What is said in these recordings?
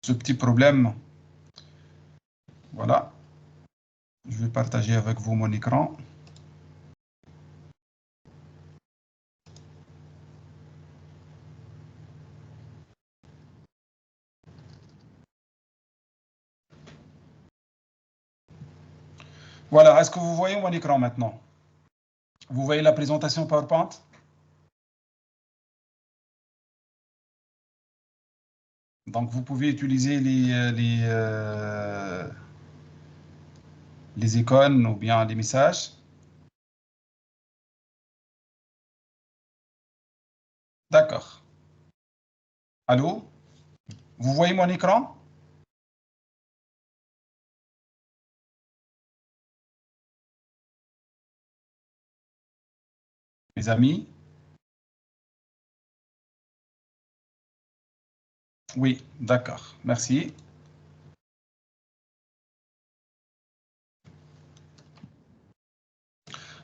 ce petit problème. Voilà. Je vais partager avec vous mon écran. Voilà, est-ce que vous voyez mon écran maintenant? Vous voyez la présentation PowerPoint? Donc, vous pouvez utiliser les icônes ou bien les messages. D'accord. Allô? Vous voyez mon écran? Mes amis? Oui, d'accord. Merci.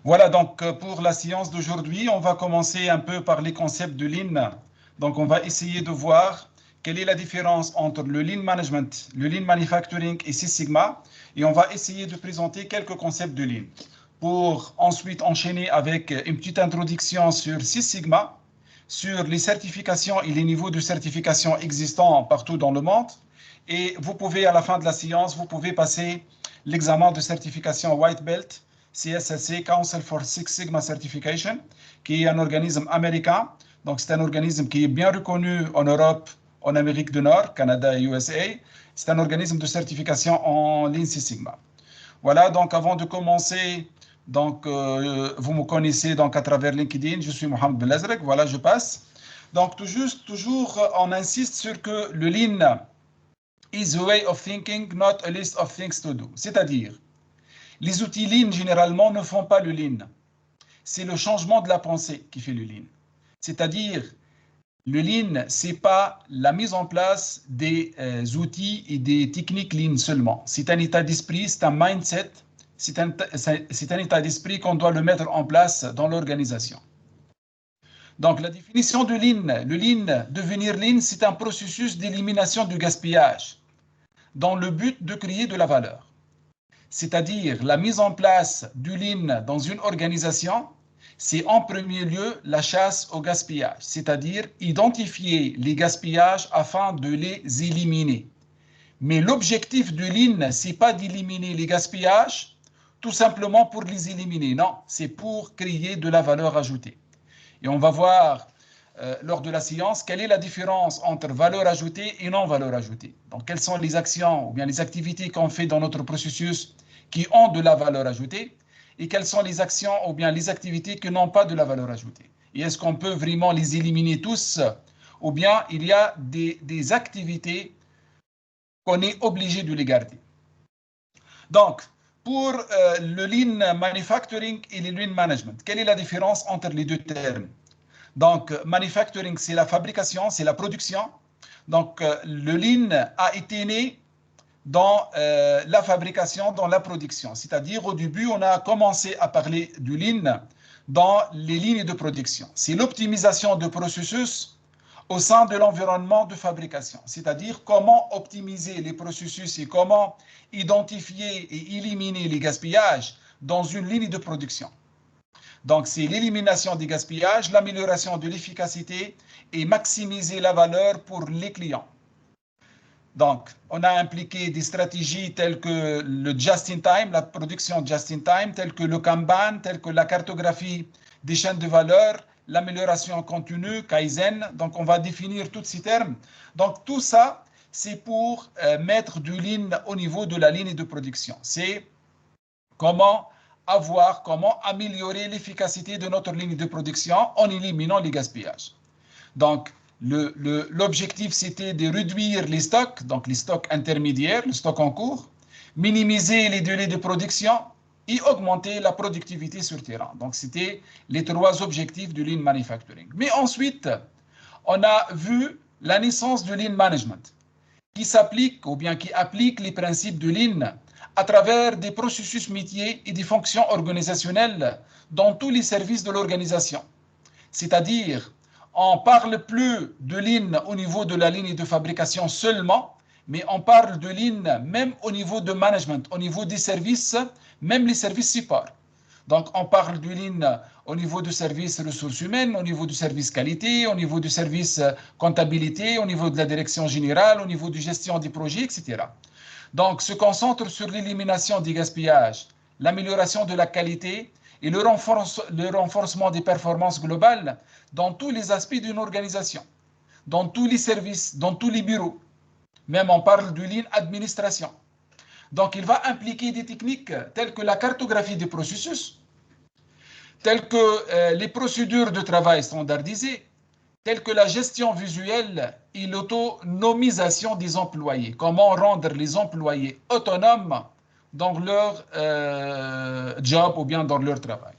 Voilà, donc pour la séance d'aujourd'hui, on va commencer un peu par les concepts de Lean. Donc, on va essayer de voir quelle est la différence entre le Lean Management, le Lean Manufacturing et Six Sigma. Et on va essayer de présenter quelques concepts de Lean. Pour ensuite enchaîner avec une petite introduction sur Six Sigma, sur les certifications et les niveaux de certification existants partout dans le monde. Et vous pouvez, à la fin de la séance, vous pouvez passer l'examen de certification White Belt, CSSC, Council for Six Sigma Certification, qui est un organisme américain. Donc, c'est un organisme qui est bien reconnu en Europe, en Amérique du Nord, Canada et USA. C'est un organisme de certification en Lean Six Sigma. Voilà, donc avant de commencer, donc, vous me connaissez donc à travers LinkedIn, je suis Mohamed Belazrek, voilà, je passe. Donc, toujours, on insiste sur que le Lean is a way of thinking, not a list of things to do. C'est-à-dire, les outils Lean, généralement, ne font pas le Lean. C'est le changement de la pensée qui fait le Lean. C'est-à-dire, le Lean, ce n'est pas la mise en place des outils et des techniques Lean seulement. C'est un état d'esprit, c'est un mindset, c'est un état d'esprit qu'on doit le mettre en place dans l'organisation. Donc, la définition de Lean, le Lean, devenir Lean, c'est un processus d'élimination du gaspillage dans le but de créer de la valeur. C'est-à-dire la mise en place du Lean dans une organisation, c'est en premier lieu la chasse au gaspillage, c'est-à-dire identifier les gaspillages afin de les éliminer. Mais l'objectif du Lean, ce n'est pas d'éliminer les gaspillages tout simplement pour les éliminer, non, c'est pour créer de la valeur ajoutée. Et on va voir lors de la séance quelle est la différence entre valeur ajoutée et non valeur ajoutée. Donc, quelles sont les actions ou bien les activités qu'on fait dans notre processus qui ont de la valeur ajoutée et quelles sont les actions ou bien les activités qui n'ont pas de la valeur ajoutée. Et est-ce qu'on peut vraiment les éliminer tous ou bien il y a des activités qu'on est obligé de les garder. Donc, pour le Lean Manufacturing et le Lean Management, quelle est la différence entre les deux termes? Donc, manufacturing, c'est la fabrication, c'est la production. Donc, le Lean a été né dans la fabrication, dans la production. C'est-à-dire, au début, on a commencé à parler du Lean dans les lignes de production. C'est l'optimisation de processus au sein de l'environnement de fabrication. C'est-à-dire, comment optimiser les processus et comment identifier et éliminer les gaspillages dans une ligne de production. Donc, c'est l'élimination des gaspillages, l'amélioration de l'efficacité et maximiser la valeur pour les clients. Donc, on a impliqué des stratégies telles que le just-in-time, la production just-in-time, telles que le Kanban, telles que la cartographie des chaînes de valeur, l'amélioration continue, Kaizen. Donc, on va définir tous ces termes. Donc, tout ça, c'est pour mettre du Lean au niveau de la ligne de production. C'est comment améliorer l'efficacité de notre ligne de production en éliminant les gaspillages. Donc, l'objectif, c'était de réduire les stocks, donc les stocks intermédiaires, le stock en cours, minimiser les délais de production et augmenter la productivité sur terrain. Donc, c'était les trois objectifs du Lean Manufacturing. Mais ensuite, on a vu la naissance du Lean Management, qui s'applique ou bien qui applique les principes de Lean à travers des processus métiers et des fonctions organisationnelles dans tous les services de l'organisation. C'est-à-dire, on ne parle plus de Lean au niveau de la ligne de fabrication seulement, mais on parle de Lean même au niveau de management, au niveau des services, même les services support. Donc, on parle du Lean au niveau du service ressources humaines, au niveau du service qualité, au niveau du service comptabilité, au niveau de la direction générale, au niveau de gestion des projets, etc. Donc, se concentre sur l'élimination des gaspillages, l'amélioration de la qualité et le renforcement des performances globales dans tous les aspects d'une organisation, dans tous les services, dans tous les bureaux. Même on parle du Lean administration. Donc, il va impliquer des techniques telles que la cartographie des processus, telles que les procédures de travail standardisées, telles que la gestion visuelle et l'autonomisation des employés. Comment rendre les employés autonomes dans leur job ou bien dans leur travail.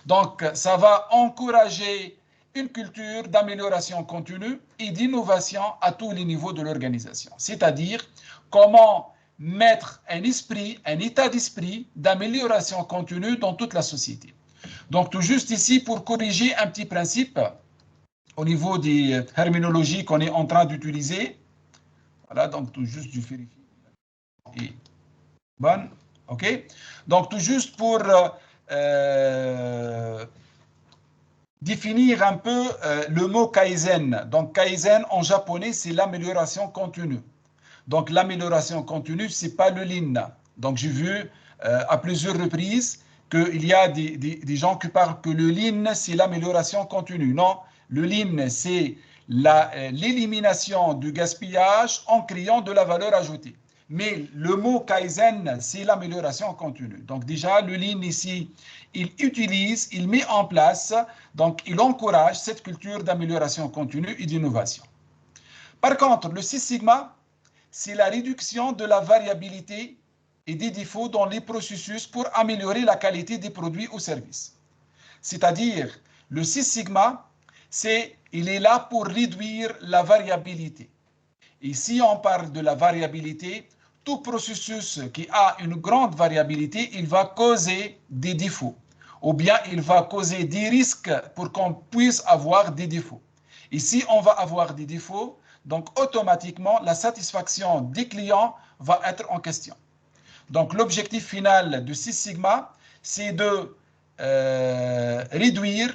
Donc, ça va encourager une culture d'amélioration continue et d'innovation à tous les niveaux de l'organisation. C'est-à-dire, comment mettre un esprit, un état d'esprit d'amélioration continue dans toute la société. Donc, tout juste ici, pour corriger un petit principe au niveau des terminologies qu'on est en train d'utiliser. Voilà, donc tout juste, je vérifie. Et bonne, OK. Donc, tout juste pour définir un peu le mot Kaizen. Donc, Kaizen, en japonais, c'est l'amélioration continue. Donc, l'amélioration continue, ce n'est pas le Lean. Donc, j'ai vu à plusieurs reprises qu'il y a des gens qui parlent que le Lean, c'est l'amélioration continue. Non, le Lean, c'est l'élimination du gaspillage en créant de la valeur ajoutée. Mais le mot Kaizen, c'est l'amélioration continue. Donc, déjà, le Lean ici, il utilise, il met en place, donc il encourage cette culture d'amélioration continue et d'innovation. Par contre, le Six Sigma, c'est la réduction de la variabilité et des défauts dans les processus pour améliorer la qualité des produits ou services. C'est-à-dire, le Six Sigma, il est là pour réduire la variabilité. Et si on parle de la variabilité, tout processus qui a une grande variabilité, il va causer des défauts. Ou bien il va causer des risques pour qu'on puisse avoir des défauts. Et si on va avoir des défauts, donc automatiquement, la satisfaction des clients va être en question. Donc, l'objectif final de Six Sigma, c'est de réduire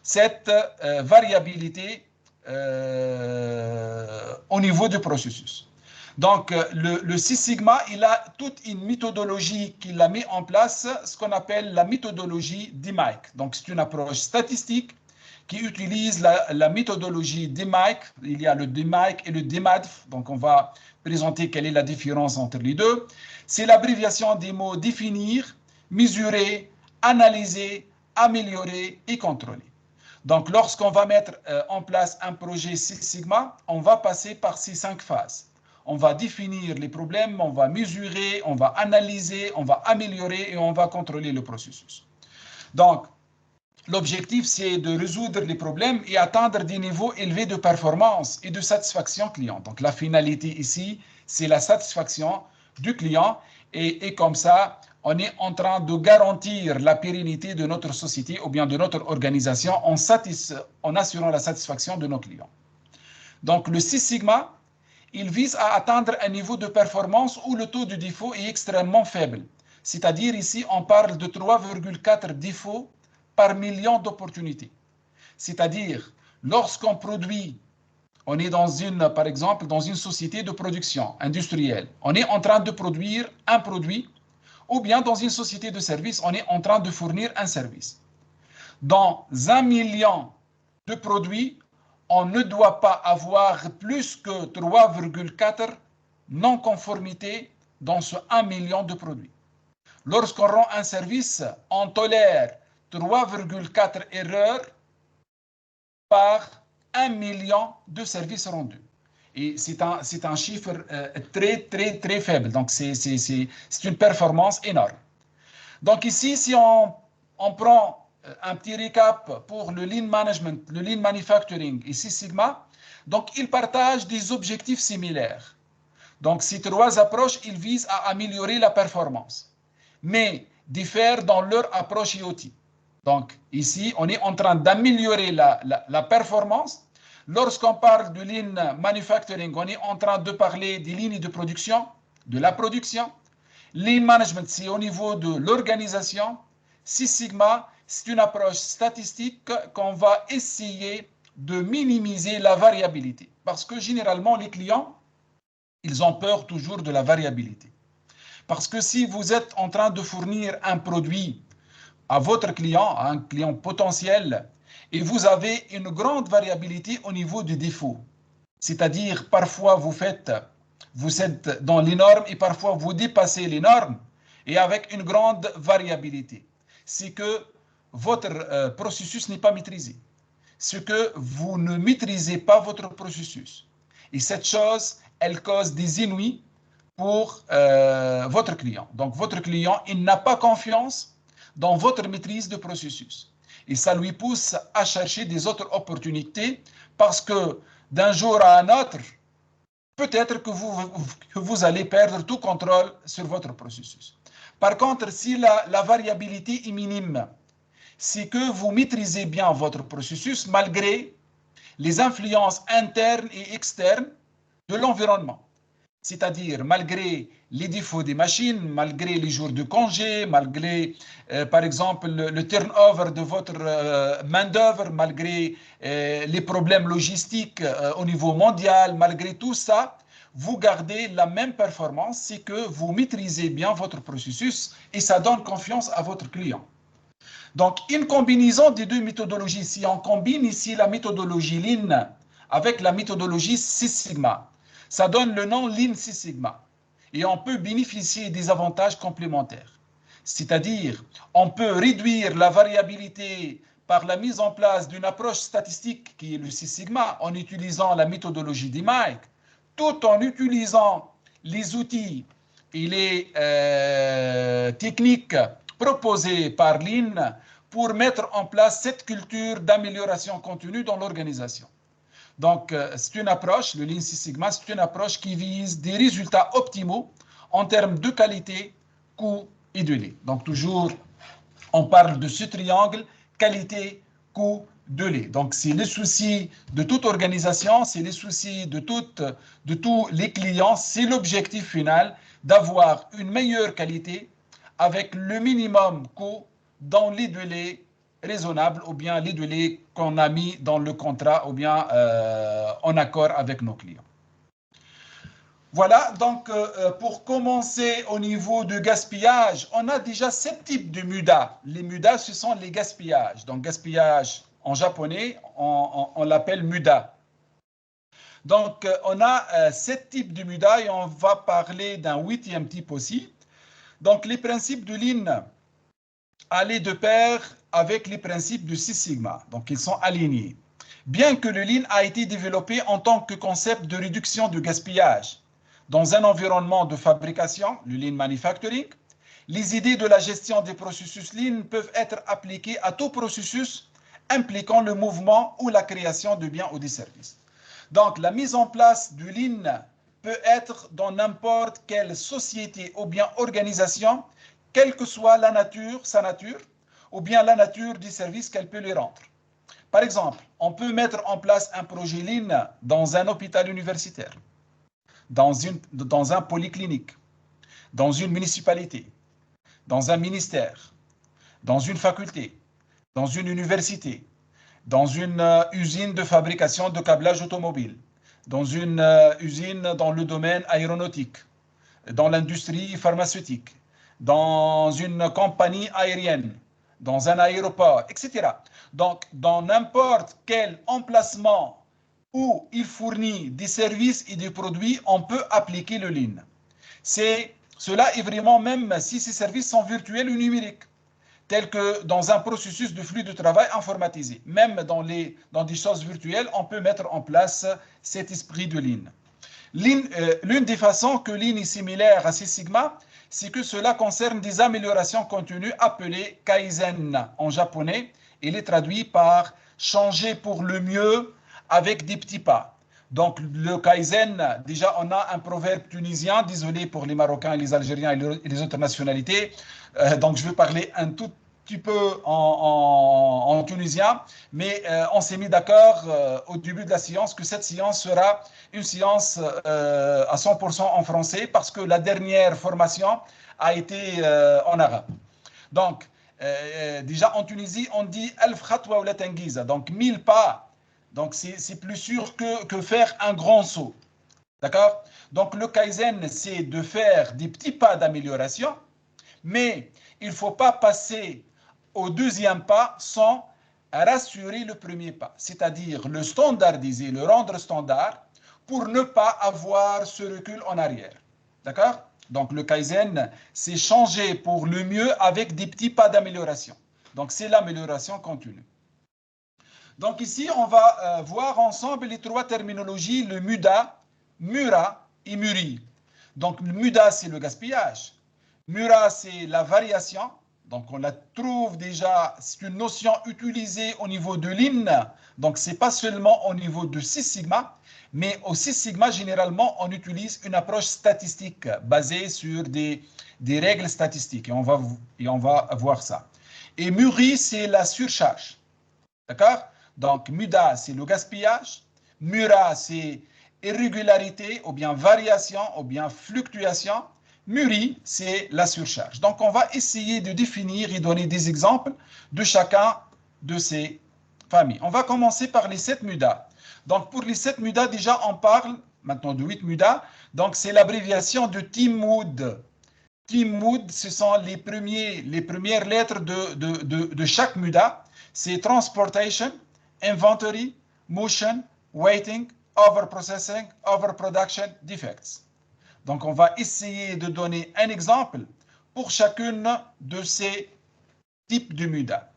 cette variabilité au niveau du processus. Donc, le Six Sigma, il a toute une méthodologie qu'il a mis en place, ce qu'on appelle la méthodologie DMAIC. Donc, c'est une approche statistique qui utilise la méthodologie DMAIC. Il y a le DMAIC et le DMADF. Donc, on va présenter quelle est la différence entre les deux. C'est l'abréviation des mots définir, mesurer, analyser, améliorer et contrôler. Donc, lorsqu'on va mettre en place un projet Six Sigma, on va passer par ces 5 phases. On va définir les problèmes, on va mesurer, on va analyser, on va améliorer et on va contrôler le processus. Donc, l'objectif, c'est de résoudre les problèmes et atteindre des niveaux élevés de performance et de satisfaction client. Donc, la finalité ici, c'est la satisfaction du client et comme ça, on est en train de garantir la pérennité de notre société ou bien de notre organisation en assurant la satisfaction de nos clients. Donc, le Six Sigma, il vise à atteindre un niveau de performance où le taux de défaut est extrêmement faible. C'est-à-dire ici, on parle de 3,4 défauts par million d'opportunités. C'est-à-dire, lorsqu'on produit, on est par exemple, dans une société de production industrielle, on est en train de produire un produit, ou bien dans une société de service, on est en train de fournir un service. Dans 1 million de produits, on ne doit pas avoir plus que 3,4 non-conformités dans ce 1 million de produits. Lorsqu'on rend un service, on tolère 3,4 erreurs par 1 million de services rendus. Et c'est un chiffre très faible. Donc, c'est une performance énorme. Donc, ici, si on prend un petit récap pour le Lean Management, le Lean Manufacturing et Six Sigma, donc, ils partagent des objectifs similaires. Donc, ces 3 approches, ils visent à améliorer la performance, mais diffèrent dans leur approche et outils. Donc, ici, on est en train d'améliorer la performance. Lorsqu'on parle de lean manufacturing, on est en train de parler des lignes de production, de la production. Lean management, c'est au niveau de l'organisation. Six Sigma, c'est une approche statistique qu'on va essayer de minimiser la variabilité. Parce que généralement, les clients, ils ont peur toujours de la variabilité. Parce que si vous êtes en train de fournir un produit à votre client, à un client potentiel, et vous avez une grande variabilité au niveau des défauts, c'est-à-dire parfois vous êtes dans les normes et parfois vous dépassez les normes, et avec une grande variabilité, c'est que votre processus n'est pas maîtrisé. C'est que vous ne maîtrisez pas votre processus. Et cette chose, elle cause des ennuis pour votre client. Donc, votre client, il n'a pas confiance dans votre maîtrise de processus. Et ça lui pousse à chercher des autres opportunités parce que d'un jour à un autre, peut-être que vous allez perdre tout contrôle sur votre processus. Par contre, si la variabilité est minime, c'est que vous maîtrisez bien votre processus malgré les influences internes et externes de l'environnement. C'est-à-dire malgré les défauts des machines, malgré les jours de congé, malgré, par exemple, le turnover de votre main-d'œuvre, malgré les problèmes logistiques au niveau mondial, malgré tout ça, vous gardez la même performance, c'est que vous maîtrisez bien votre processus et ça donne confiance à votre client. Donc, une combinaison des deux méthodologies, si on combine ici la méthodologie Lean avec la méthodologie Six Sigma, ça donne le nom Lean Six Sigma. Et on peut bénéficier des avantages complémentaires. C'est-à-dire, on peut réduire la variabilité par la mise en place d'une approche statistique qui est le Six Sigma en utilisant la méthodologie d'EMAIC, tout en utilisant les outils et les techniques proposées par Lean pour mettre en place cette culture d'amélioration continue dans l'organisation. Donc, c'est une approche, le Lean Six Sigma, c'est une approche qui vise des résultats optimaux en termes de qualité, coût et délai. Donc, toujours, on parle de ce triangle qualité, coût, délai. Donc, c'est le souci de toute organisation, c'est le souci de tous les clients, c'est l'objectif final d'avoir une meilleure qualité avec le minimum coût dans les délais raisonnables ou bien les délais qu'on a mis dans le contrat ou bien en accord avec nos clients. Voilà, donc pour commencer au niveau de gaspillage, on a déjà 7 types de muda. Les muda, ce sont les gaspillages. Donc gaspillage en japonais, on l'appelle muda. Donc on a 7 types de muda et on va parler d'un 8e type aussi. Donc les principes de Lean allaient de pair avec les principes de Six Sigma. Donc ils sont alignés. Bien que le Lean a été développé en tant que concept de réduction du gaspillage, dans un environnement de fabrication, le Lean Manufacturing, les idées de la gestion des processus Lean peuvent être appliquées à tout processus impliquant le mouvement ou la création de biens ou de services. Donc, la mise en place du Lean peut être dans n'importe quelle société ou bien organisation, quelle que soit sa nature, ou bien la nature du service qu'elle peut lui rendre. Par exemple, on peut mettre en place un projet Lean dans un hôpital universitaire, dans un polyclinique, dans une municipalité, dans un ministère, dans une faculté, dans une université, dans une usine de fabrication de câblage automobile, dans une usine dans le domaine aéronautique, dans l'industrie pharmaceutique, dans une compagnie aérienne, dans un aéroport, etc. Donc, dans n'importe quel emplacement où il fournit des services et des produits, on peut appliquer le Lean. Cela est vraiment même si ces services sont virtuels ou numériques, tels que dans un processus de flux de travail informatisé. Même dans des choses virtuelles, on peut mettre en place cet esprit de Lean. L'une des façons que Lean est similaire à Six Sigma, c'est que cela concerne des améliorations continues appelées Kaizen en japonais. Il est traduit par changer pour le mieux avec des petits pas. Donc le Kaizen, déjà on a un proverbe tunisien, désolé pour les Marocains, les Algériens et les autres nationalités, donc je vais parler un tout petit peu en tunisien, mais on s'est mis d'accord au début de la séance que cette séance sera une séance à 100% en français parce que la dernière formation a été en arabe. Donc, déjà en Tunisie, on dit Alf Khatwa ou la Tengiza, donc 1000 pas. Donc, c'est plus sûr que faire un grand saut. D'accord? Donc, le Kaizen, c'est de faire des petits pas d'amélioration, mais il ne faut pas passer au deuxième pas sans rassurer le premier pas, c'est-à-dire le standardiser, le rendre standard pour ne pas avoir ce recul en arrière. D'accord? Donc le Kaizen, c'est changer pour le mieux avec des petits pas d'amélioration. Donc c'est l'amélioration continue. Donc ici, on va voir ensemble les trois terminologies, le MUDA, MURA et MURI. Donc le MUDA, c'est le gaspillage. MURA, c'est la variation. Donc on la trouve déjà, c'est une notion utilisée au niveau de Lean. Donc ce n'est pas seulement au niveau de Six Sigma, mais au Six Sigma, généralement, on utilise une approche statistique basée sur des règles statistiques. Et on va voir ça. Et MURI, c'est la surcharge. D'accord? Donc, MUDA, c'est le gaspillage. MURA, c'est irrégularité ou bien variation ou bien fluctuation. MURI, c'est la surcharge. Donc, on va essayer de définir et donner des exemples de chacun de ces familles. On va commencer par les 7 MUDA. Donc, pour les 7 MUDA, déjà, on parle maintenant de 8 MUDA. Donc, c'est l'abréviation de Team Mood. Team Mood, ce sont les premières lettres de chaque MUDA. C'est Transportation, Inventory, Motion, Waiting, Overprocessing, Overproduction, Defects. Donc, on va essayer de donner un exemple pour chacune de ces types de MUDA.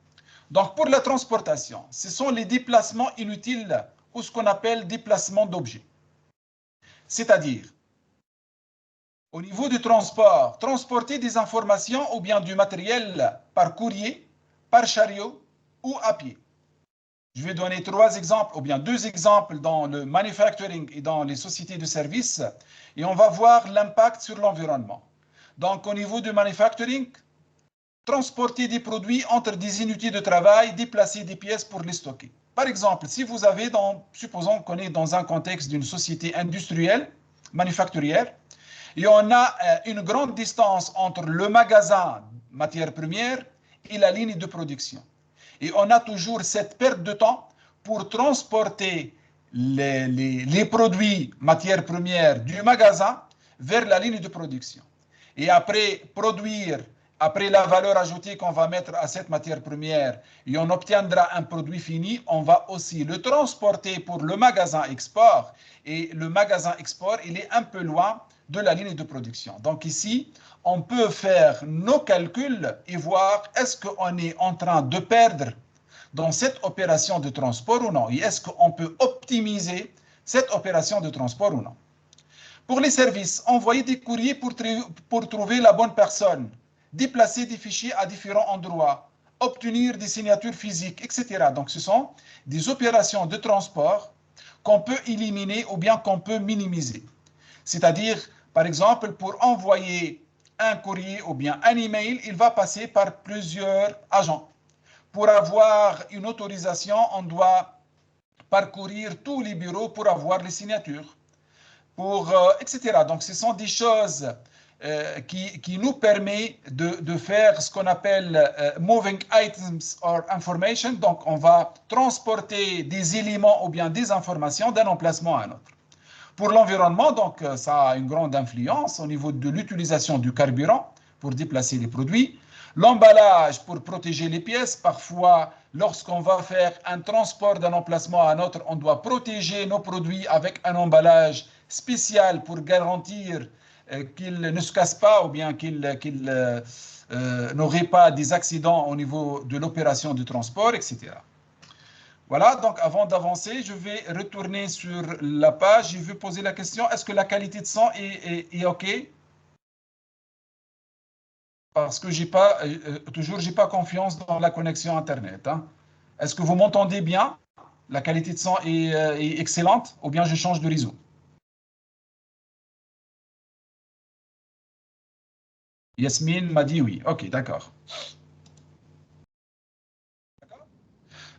Donc, pour la transportation, ce sont les déplacements inutiles ou ce qu'on appelle déplacement d'objets. C'est-à-dire, au niveau du transport, transporter des informations ou bien du matériel par courrier, par chariot ou à pied. Je vais donner 3 exemples ou bien 2 exemples dans le manufacturing et dans les sociétés de services et on va voir l'impact sur l'environnement. Donc au niveau du manufacturing, transporter des produits entre des unités de travail, déplacer des pièces pour les stocker. Par exemple, si vous avez, supposons qu'on est dans un contexte d'une société industrielle, manufacturière, et on a une grande distance entre le magasin matières premières et la ligne de production. Et on a toujours cette perte de temps pour transporter les produits matières premières du magasin vers la ligne de production. Et après produire, après la valeur ajoutée qu'on va mettre à cette matière première, et on obtiendra un produit fini, on va aussi le transporter pour le magasin export. Et le magasin export, il est un peu loin de la ligne de production. Donc ici, on peut faire nos calculs et voir est-ce qu'on est en train de perdre dans cette opération de transport ou non. Et est-ce qu'on peut optimiser cette opération de transport ou non. Pour les services, envoyer des courriers pour trouver la bonne personne, déplacer des fichiers à différents endroits, obtenir des signatures physiques, etc. Donc ce sont des opérations de transport qu'on peut éliminer ou bien qu'on peut minimiser. C'est-à-dire, par exemple, pour envoyer un courrier ou bien un email, il va passer par plusieurs agents. Pour avoir une autorisation, on doit parcourir tous les bureaux pour avoir les signatures, etc. Donc, ce sont des choses qui nous permettent de faire ce qu'on appelle moving items or information. Donc, on va transporter des éléments ou bien des informations d'un emplacement à un autre. Pour l'environnement, donc, ça a une grande influence au niveau de l'utilisation du carburant pour déplacer les produits. L'emballage pour protéger les pièces. Parfois, lorsqu'on va faire un transport d'un emplacement à un autre, on doit protéger nos produits avec un emballage spécial pour garantir qu'ils ne se cassent pas ou bien qu'ils n'auraient pas des accidents au niveau de l'opération de transport, etc. Voilà, donc avant d'avancer, je vais retourner sur la page. Je vais poser la question, est-ce que la qualité de son est OK? Parce que j'ai pas confiance dans la connexion Internet. Hein. Est-ce que vous m'entendez bien? La qualité de son est excellente ou bien je change de réseau? Yasmine m'a dit oui. OK, d'accord.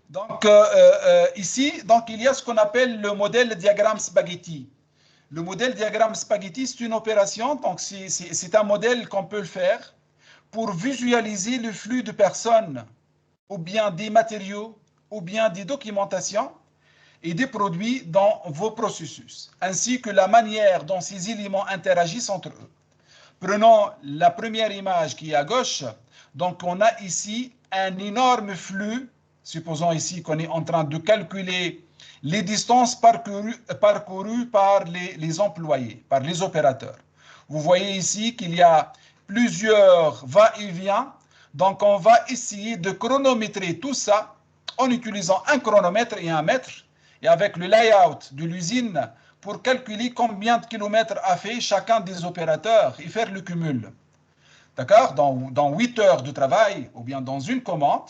Donc, ici, donc, il y a ce qu'on appelle le modèle diagramme spaghetti. Le modèle diagramme spaghetti, c'est une opération, donc c'est un modèle qu'on peut faire pour visualiser le flux de personnes, ou bien des matériaux, ou bien des documentations et des produits dans vos processus, ainsi que la manière dont ces éléments interagissent entre eux. Prenons la première image qui est à gauche. Donc, on a ici un énorme flux. Supposons ici qu'on est en train de calculer les distances parcourues par les employés, par les opérateurs. Vous voyez ici qu'il y a plusieurs va-et-vient. Donc, on va essayer de chronométrer tout ça en utilisant un chronomètre et un mètre. Et avec le layout de l'usine, pour calculer combien de kilomètres a fait chacun des opérateurs et faire le cumul. D'accord? Dans 8 heures de travail, ou bien dans une commande,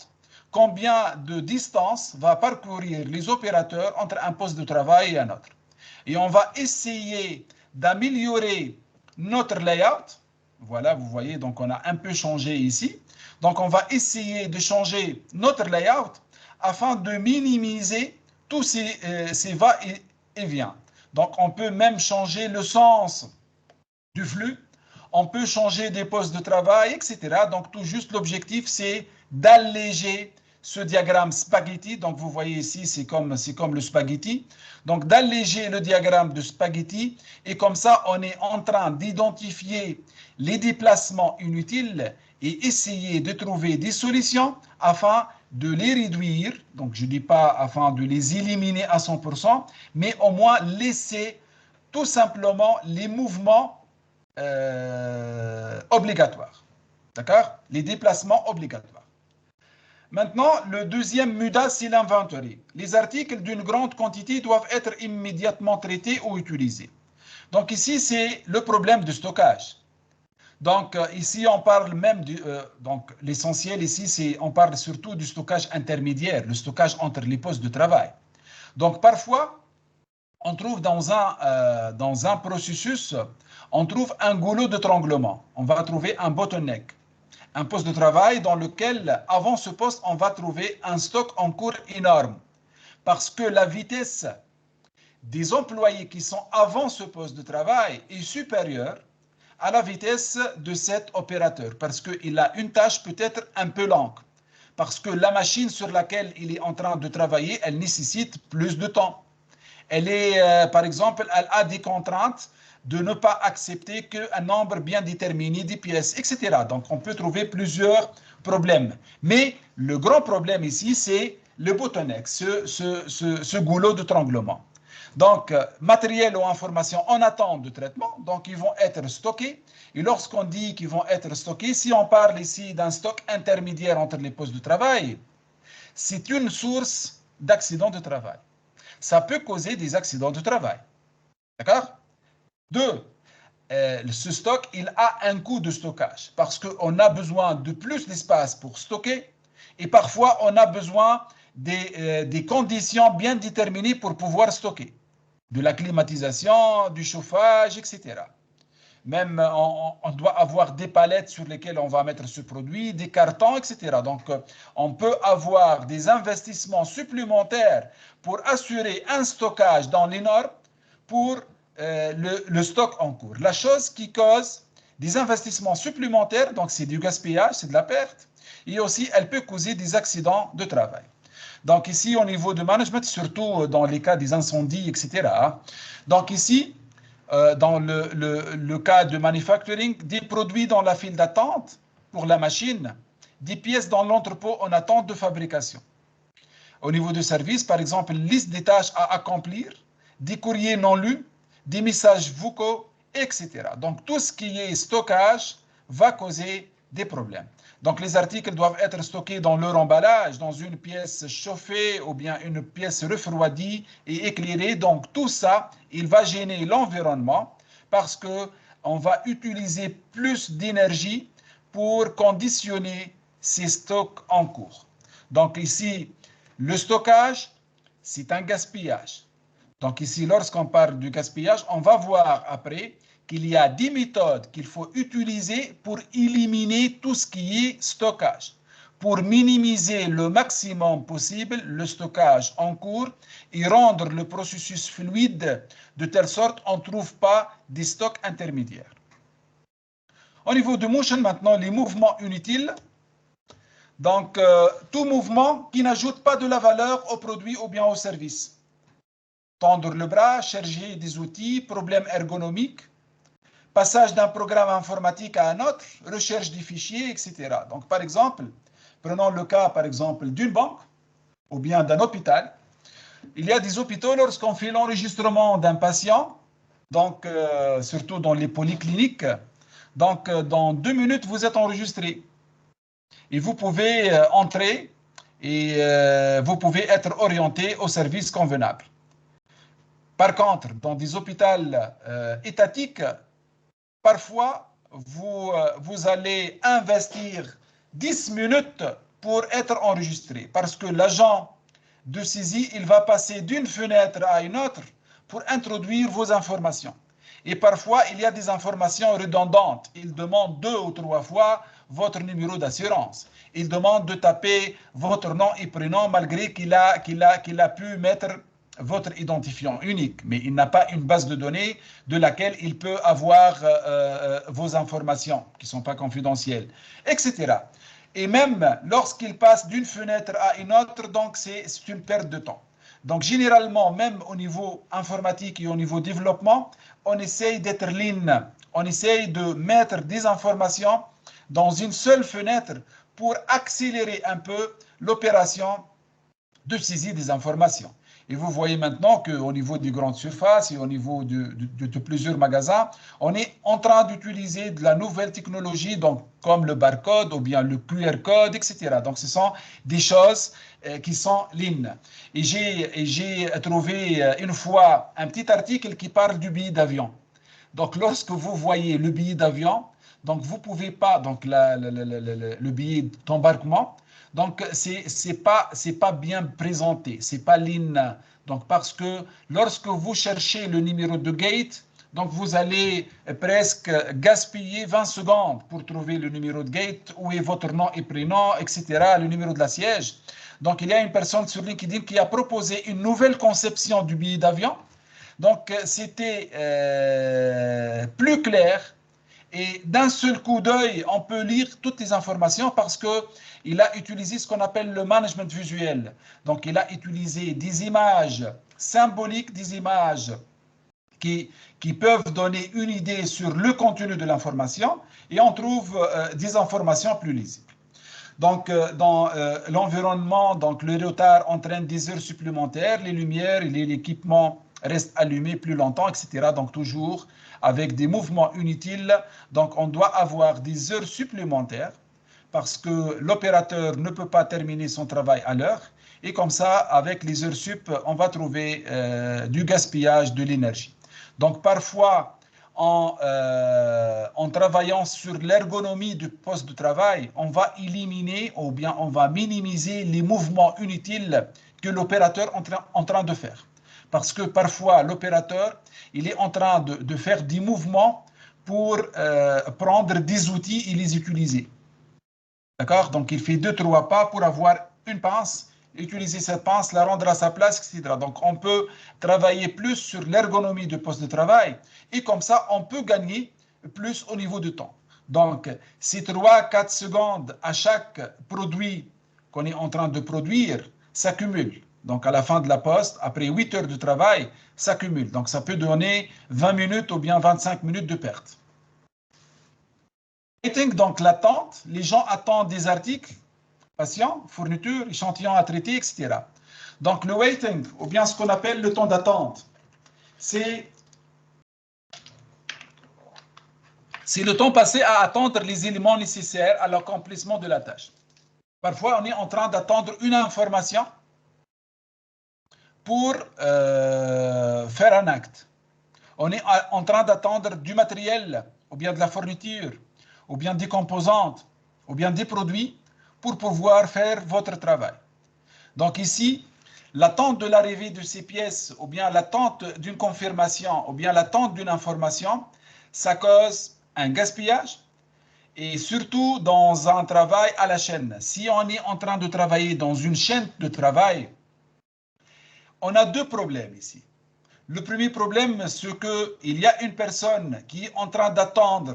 combien de distance va parcourir les opérateurs entre un poste de travail et un autre. Et on va essayer d'améliorer notre layout. Voilà, vous voyez, donc on a un peu changé ici. Donc on va essayer de changer notre layout afin de minimiser tous ces va-et-vient. Donc, on peut même changer le sens du flux, on peut changer des postes de travail, etc. Donc, tout juste l'objectif, c'est d'alléger ce diagramme spaghetti. Donc, vous voyez ici, c'est comme le spaghetti. Donc, d'alléger le diagramme de spaghetti. Et comme ça, on est en train d'identifier les déplacements inutiles et essayer de trouver des solutions afin de les réduire. Donc, je ne dis pas afin de les éliminer à 100%, mais au moins laisser tout simplement les mouvements obligatoires. D'accord? Les déplacements obligatoires. Maintenant, le deuxième MUDA, c'est l'inventory. Les articles d'une grande quantité doivent être immédiatement traités ou utilisés. Donc ici, c'est le problème de stockage. Donc ici, on parle même donc l'essentiel ici, c'est on parle surtout du stockage intermédiaire, le stockage entre les postes de travail. Donc parfois, on trouve dans un processus, on trouve un goulot d'étranglement. On va trouver un bottleneck, un poste de travail dans lequel, avant ce poste, on va trouver un stock en cours énorme. Parce que la vitesse des employés qui sont avant ce poste de travail est supérieure à la vitesse de cet opérateur, parce qu'il a une tâche peut-être un peu longue, parce que la machine sur laquelle il est en train de travailler, elle nécessite plus de temps. Elle est, par exemple, elle a des contraintes de ne pas accepter qu'un nombre bien déterminé de pièces, etc. Donc, on peut trouver plusieurs problèmes. Mais le grand problème ici, c'est le bottleneck, ce goulot d'étranglement. Donc, matériel ou information en attente de traitement, donc ils vont être stockés. Et lorsqu'on dit qu'ils vont être stockés, si on parle ici d'un stock intermédiaire entre les postes de travail, c'est une source d'accidents de travail. Ça peut causer des accidents de travail. D'accord? Deux, ce stock, il a un coût de stockage parce qu'on a besoin de plus d'espace pour stocker et parfois on a besoin des conditions bien déterminées pour pouvoir stocker. De la climatisation, du chauffage, etc. Même on doit avoir des palettes sur lesquelles on va mettre ce produit, des cartons, etc. Donc on peut avoir des investissements supplémentaires pour assurer un stockage dans les normes pour le stock en cours. La chose qui cause des investissements supplémentaires, donc c'est du gaspillage, c'est de la perte, et aussi elle peut causer des accidents de travail. Donc ici, au niveau de management, surtout dans les cas des incendies, etc. Donc ici, dans le cas de manufacturing, des produits dans la file d'attente pour la machine, des pièces dans l'entrepôt en attente de fabrication. Au niveau de service, par exemple, liste des tâches à accomplir, des courriers non lus, des messages vocaux, etc. Donc tout ce qui est stockage va causer des problèmes. Donc les articles doivent être stockés dans leur emballage, dans une pièce chauffée ou bien une pièce refroidie et éclairée. Donc tout ça, il va gêner l'environnement parce qu'on va utiliser plus d'énergie pour conditionner ces stocks en cours. Donc ici, le stockage, c'est un gaspillage. Donc ici, lorsqu'on parle du gaspillage, on va voir après qu'il y a des méthodes qu'il faut utiliser pour éliminer tout ce qui est stockage, pour minimiser le maximum possible le stockage en cours et rendre le processus fluide de telle sorte qu'on ne trouve pas des stocks intermédiaires. Au niveau de motion, maintenant, les mouvements inutiles. Donc, tout mouvement qui n'ajoute pas de la valeur au produit ou bien au service. Tendre le bras, charger des outils, problèmes ergonomiques, passage d'un programme informatique à un autre, recherche des fichiers, etc. Donc, par exemple, prenons le cas, par exemple, d'une banque ou bien d'un hôpital. Il y a des hôpitaux, lorsqu'on fait l'enregistrement d'un patient, donc surtout dans les polycliniques, donc dans 2 minutes, vous êtes enregistré. Et vous pouvez entrer et vous pouvez être orienté au service convenable. Par contre, dans des hôpitaux étatiques, parfois, vous allez investir 10 minutes pour être enregistré parce que l'agent de saisie, il va passer d'une fenêtre à une autre pour introduire vos informations. Et parfois, il y a des informations redondantes. Il demande 2 ou 3 fois votre numéro d'assurance. Il demande de taper votre nom et prénom malgré qu'il a pu mettre votre identifiant unique. Mais il n'a pas une base de données de laquelle il peut avoir vos informations qui ne sont pas confidentielles, etc. Et même lorsqu'il passe d'une fenêtre à une autre, donc c'est une perte de temps. Donc généralement, même au niveau informatique et au niveau développement, on essaye d'être lean. On essaye de mettre des informations dans une seule fenêtre pour accélérer un peu l'opération de saisie des informations. Et vous voyez maintenant qu'au niveau des grandes surfaces et au niveau de plusieurs magasins, on est en train d'utiliser de la nouvelle technologie, donc comme le barcode ou bien le QR code, etc. Donc ce sont des choses qui sont lean. Et j'ai trouvé une fois un petit article qui parle du billet d'avion. Donc lorsque vous voyez le billet d'avion, donc vous ne pouvez pas, donc le billet d'embarquement, donc c'est pas bien présenté, c'est pas lean. Donc parce que lorsque vous cherchez le numéro de gate, donc vous allez presque gaspiller 20 secondes pour trouver le numéro de gate, où est votre nom et prénom, etc., le numéro de la siège. Donc il y a une personne sur LinkedIn qui a proposé une nouvelle conception du billet d'avion. Donc c'était plus clair. Et d'un seul coup d'œil, on peut lire toutes les informations parce qu'il a utilisé ce qu'on appelle le management visuel. Donc, il a utilisé des images symboliques, des images qui peuvent donner une idée sur le contenu de l'information et on trouve des informations plus lisibles. Donc, dans l'environnement, donc, le retard entraîne des heures supplémentaires, les lumières et l'équipement restent allumés plus longtemps, etc. Donc, toujours avec des mouvements inutiles. Donc, on doit avoir des heures supplémentaires parce que l'opérateur ne peut pas terminer son travail à l'heure. Et comme ça, avec les heures sup, on va trouver du gaspillage de l'énergie. Donc, parfois, en travaillant sur l'ergonomie du poste de travail, on va éliminer ou bien on va minimiser les mouvements inutiles que l'opérateur est en train de faire. Parce que parfois, l'opérateur, il est en train de faire des mouvements pour prendre des outils et les utiliser. D'accord? Donc, il fait 2-3 pas pour avoir une pince, utiliser cette pince, la rendre à sa place, etc. Donc, on peut travailler plus sur l'ergonomie du poste de travail et comme ça, on peut gagner plus au niveau du temps. Donc, ces 3-4 secondes à chaque produit qu'on est en train de produire s'accumulent. Donc, à la fin de la poste, après 8 heures de travail, s'accumule. Donc, ça peut donner 20 minutes ou bien 25 minutes de perte. Donc, l'attente, les gens attendent des articles, patients, fournitures, échantillons à traiter, etc. Donc, le waiting, ou bien ce qu'on appelle le temps d'attente, c'est le temps passé à attendre les éléments nécessaires à l'accomplissement de la tâche. Parfois, on est en train d'attendre une information pour faire un acte. On est en train d'attendre du matériel, ou bien de la fourniture, ou bien des composantes, ou bien des produits pour pouvoir faire votre travail. Donc ici, l'attente de l'arrivée de ces pièces, ou bien l'attente d'une confirmation, ou bien l'attente d'une information, ça cause un gaspillage et surtout dans un travail à la chaîne. Si on est en train de travailler dans une chaîne de travail, on a deux problèmes ici. Le premier problème, c'est qu'il y a une personne qui est en train d'attendre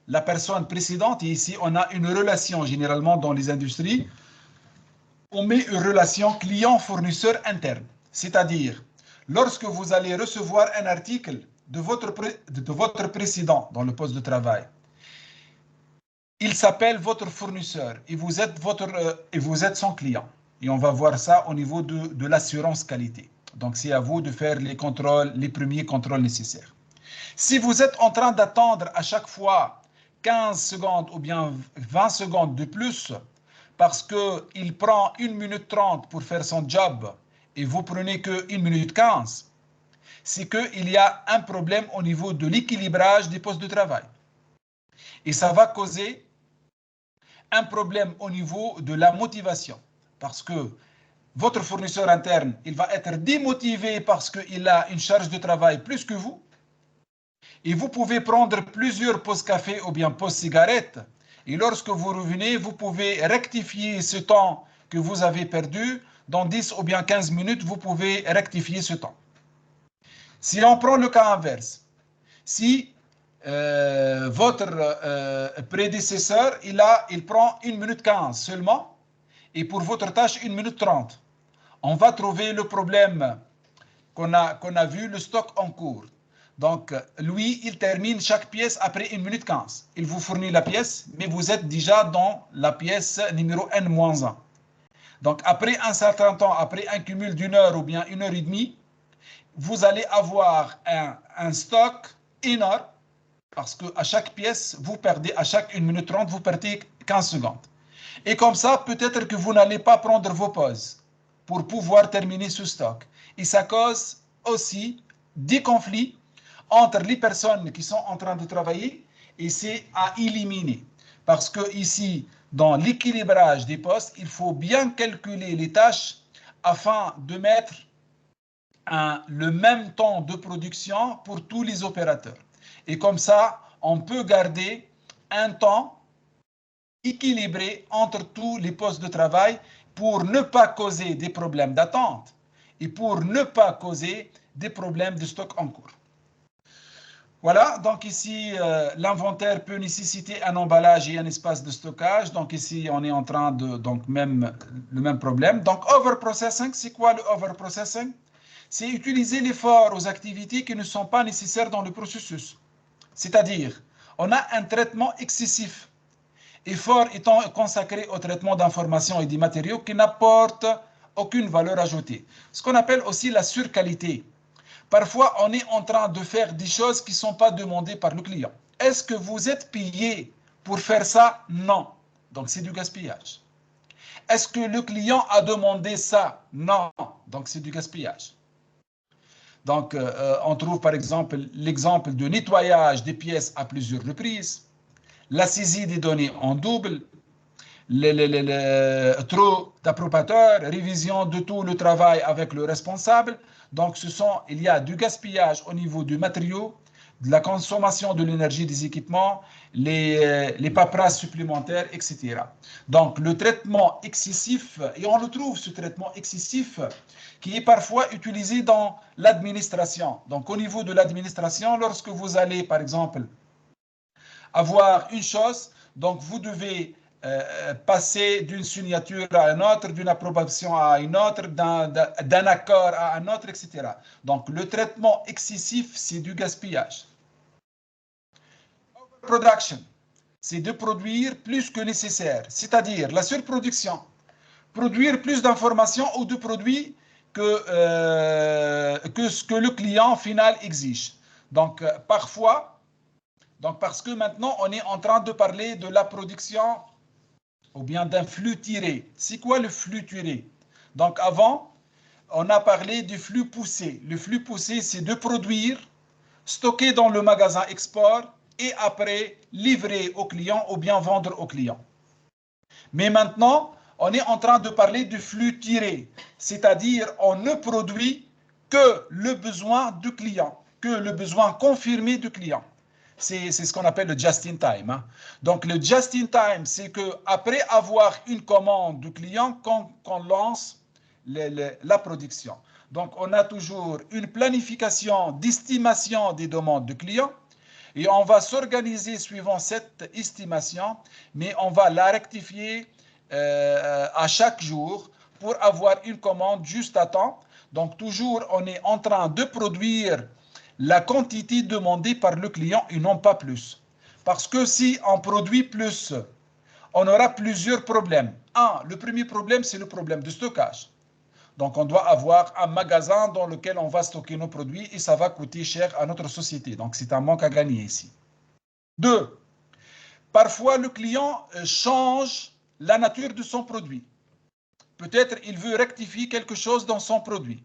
la personne précédente, et ici on a une relation généralement dans les industries, on met une relation client-fournisseur interne. C'est-à-dire, lorsque vous allez recevoir un article de votre précédent dans le poste de travail, il s'appelle votre fournisseur et vous êtes son client. Et on va voir ça au niveau de l'assurance qualité. Donc, c'est à vous de faire les contrôles, les premiers contrôles nécessaires. Si vous êtes en train d'attendre à chaque fois 15 secondes ou bien 20 secondes de plus, parce qu'il prend 1 minute 30 pour faire son job et vous prenez que 1 minute 15, c'est qu'il y a un problème au niveau de l'équilibrage des postes de travail. Et ça va causer un problème au niveau de la motivation. Parce que votre fournisseur interne, il va être démotivé parce qu'il a une charge de travail plus que vous. Et vous pouvez prendre plusieurs pauses café ou bien pauses cigarettes. Et lorsque vous revenez, vous pouvez rectifier ce temps que vous avez perdu. Dans 10 ou bien 15 minutes, vous pouvez rectifier ce temps. Si on prend le cas inverse, si votre prédécesseur, il prend 1 minute 15 seulement, et pour votre tâche, 1 minute 30, on va trouver le problème qu'on a vu, le stock en cours. Donc, lui, il termine chaque pièce après 1 minute 15. Il vous fournit la pièce, mais vous êtes déjà dans la pièce numéro N-1. Donc, après un certain temps, après un cumul d'1 heure ou bien 1 heure et demie, vous allez avoir un stock énorme parce qu'à chaque pièce, vous perdez, à chaque 1 minute 30, vous perdez 15 secondes. Et comme ça, peut-être que vous n'allez pas prendre vos pauses pour pouvoir terminer ce stock. Et ça cause aussi des conflits entre les personnes qui sont en train de travailler, et c'est à éliminer. Parce que ici, dans l'équilibrage des postes, il faut bien calculer les tâches afin de mettre le même temps de production pour tous les opérateurs. Et comme ça, on peut garder un temps équilibré entre tous les postes de travail pour ne pas causer des problèmes d'attente et pour ne pas causer des problèmes de stock en cours. Voilà, donc ici, l'inventaire peut nécessiter un emballage et un espace de stockage. Donc ici, on est en train de, donc le même problème. Donc overprocessing, c'est quoi le overprocessing? C'est utiliser l'effort aux activités qui ne sont pas nécessaires dans le processus. C'est-à-dire, on a un traitement excessif. Effort étant consacré au traitement d'informations et des matériaux qui n'apportent aucune valeur ajoutée. Ce qu'on appelle aussi la surqualité. Parfois, on est en train de faire des choses qui ne sont pas demandées par le client. Est-ce que vous êtes payé pour faire ça? Non. Donc, c'est du gaspillage. Est-ce que le client a demandé ça? Non. Donc, c'est du gaspillage. Donc, on trouve par exemple l'exemple de nettoyage des pièces à plusieurs reprises, la saisie des données en double, trop d'approbateurs, révision de tout le travail avec le responsable. Donc, il y a du gaspillage au niveau du matériau, de la consommation de l'énergie des équipements, les paperasses supplémentaires, etc. Donc, le traitement excessif, et on le trouve ce traitement excessif, qui est parfois utilisé dans l'administration. Donc, au niveau de l'administration, lorsque vous allez, par exemple, avoir une chose, donc vous devez passer d'une signature à une autre, d'une approbation à une autre, d'un accord à un autre, etc. Donc, le traitement excessif, c'est du gaspillage. Overproduction, c'est de produire plus que nécessaire, c'est-à-dire la surproduction. Produire plus d'informations ou de produits que ce que le client final exige. Donc, parfois, parce que maintenant, on est en train de parler de la production ou bien d'un flux tiré. C'est quoi le flux tiré? Donc avant, on a parlé du flux poussé. Le flux poussé, c'est de produire, stocker dans le magasin export et après livrer au client ou bien vendre au client. Mais maintenant, on est en train de parler du flux tiré, c'est-à-dire on ne produit que le besoin du client, que le besoin confirmé du client. c'est ce qu'on appelle le just-in-time. Hein. Donc, le just-in-time, c'est qu'après avoir une commande du client, qu'on lance la production. Donc, on a toujours une planification d'estimation des demandes du client et on va s'organiser suivant cette estimation, mais on va la rectifier à chaque jour pour avoir une commande juste à temps. Donc, toujours, on est en train de produire la quantité demandée par le client et non pas plus. Parce que si on produit plus, on aura plusieurs problèmes. Le premier problème, c'est le problème de stockage. Donc, on doit avoir un magasin dans lequel on va stocker nos produits et ça va coûter cher à notre société. Donc, c'est un manque à gagner ici. 2. Parfois, le client change la nature de son produit. Peut-être il veut rectifier quelque chose dans son produit.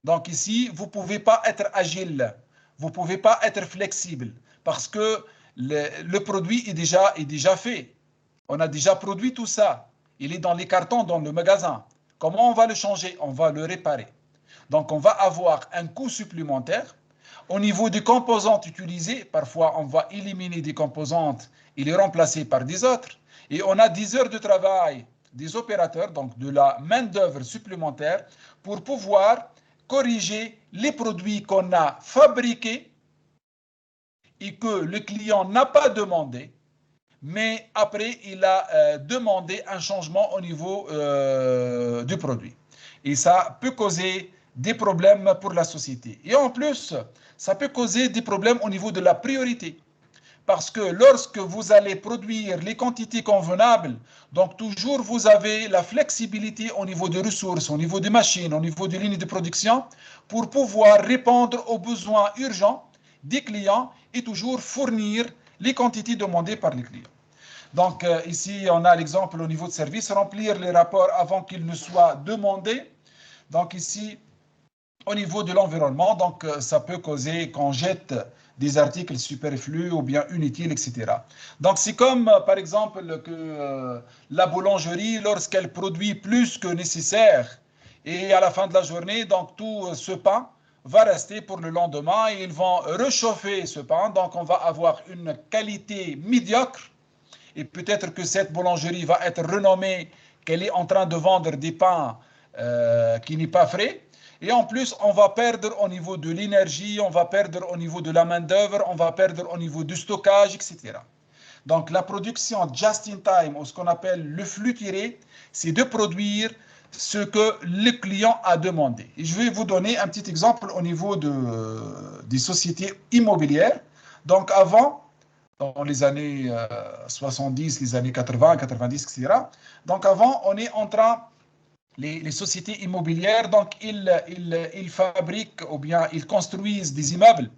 Donc ici, vous ne pouvez pas être agile, vous ne pouvez pas être flexible parce que le produit est déjà fait. On a déjà produit tout ça. Il est dans les cartons, dans le magasin. Comment on va le changer? On va le réparer. Donc on va avoir un coût supplémentaire. Au niveau des composantes utilisées, parfois on va éliminer des composantes et les remplacer par des autres. Et on a 10 heures de travail des opérateurs, donc de la main-d'œuvre supplémentaire, pour pouvoir corriger les produits qu'on a fabriqués et que le client n'a pas demandé, mais après il a demandé un changement au niveau du produit. Et ça peut causer des problèmes pour la société. Et en plus, ça peut causer des problèmes au niveau de la priorité. Parce que lorsque vous allez produire les quantités convenables, donc toujours vous avez la flexibilité au niveau des ressources, au niveau des machines, au niveau des lignes de production, pour pouvoir répondre aux besoins urgents des clients et toujours fournir les quantités demandées par les clients. Donc ici, on a l'exemple au niveau de service, remplir les rapports avant qu'ils ne soient demandés. Donc ici, au niveau de l'environnement, donc ça peut causer qu'on jette des articles superflus ou bien inutiles, etc. Donc c'est comme par exemple que la boulangerie, lorsqu'elle produit plus que nécessaire et à la fin de la journée, donc tout ce pain va rester pour le lendemain et ils vont réchauffer ce pain. Donc on va avoir une qualité médiocre et peut-être que cette boulangerie va être renommée qu'elle est en train de vendre des pains qui n'est pas frais. Et en plus, on va perdre au niveau de l'énergie, on va perdre au niveau de la main-d'œuvre, on va perdre au niveau du stockage, etc. Donc, la production just-in-time, ou ce qu'on appelle le flux tiré, c'est de produire ce que le client a demandé. Et je vais vous donner un petit exemple au niveau des sociétés immobilières. Donc, avant, dans les années 70, les années 80, 90, etc. Donc, avant, on est en train les sociétés immobilières, donc ils fabriquent ou bien ils construisent des immeubles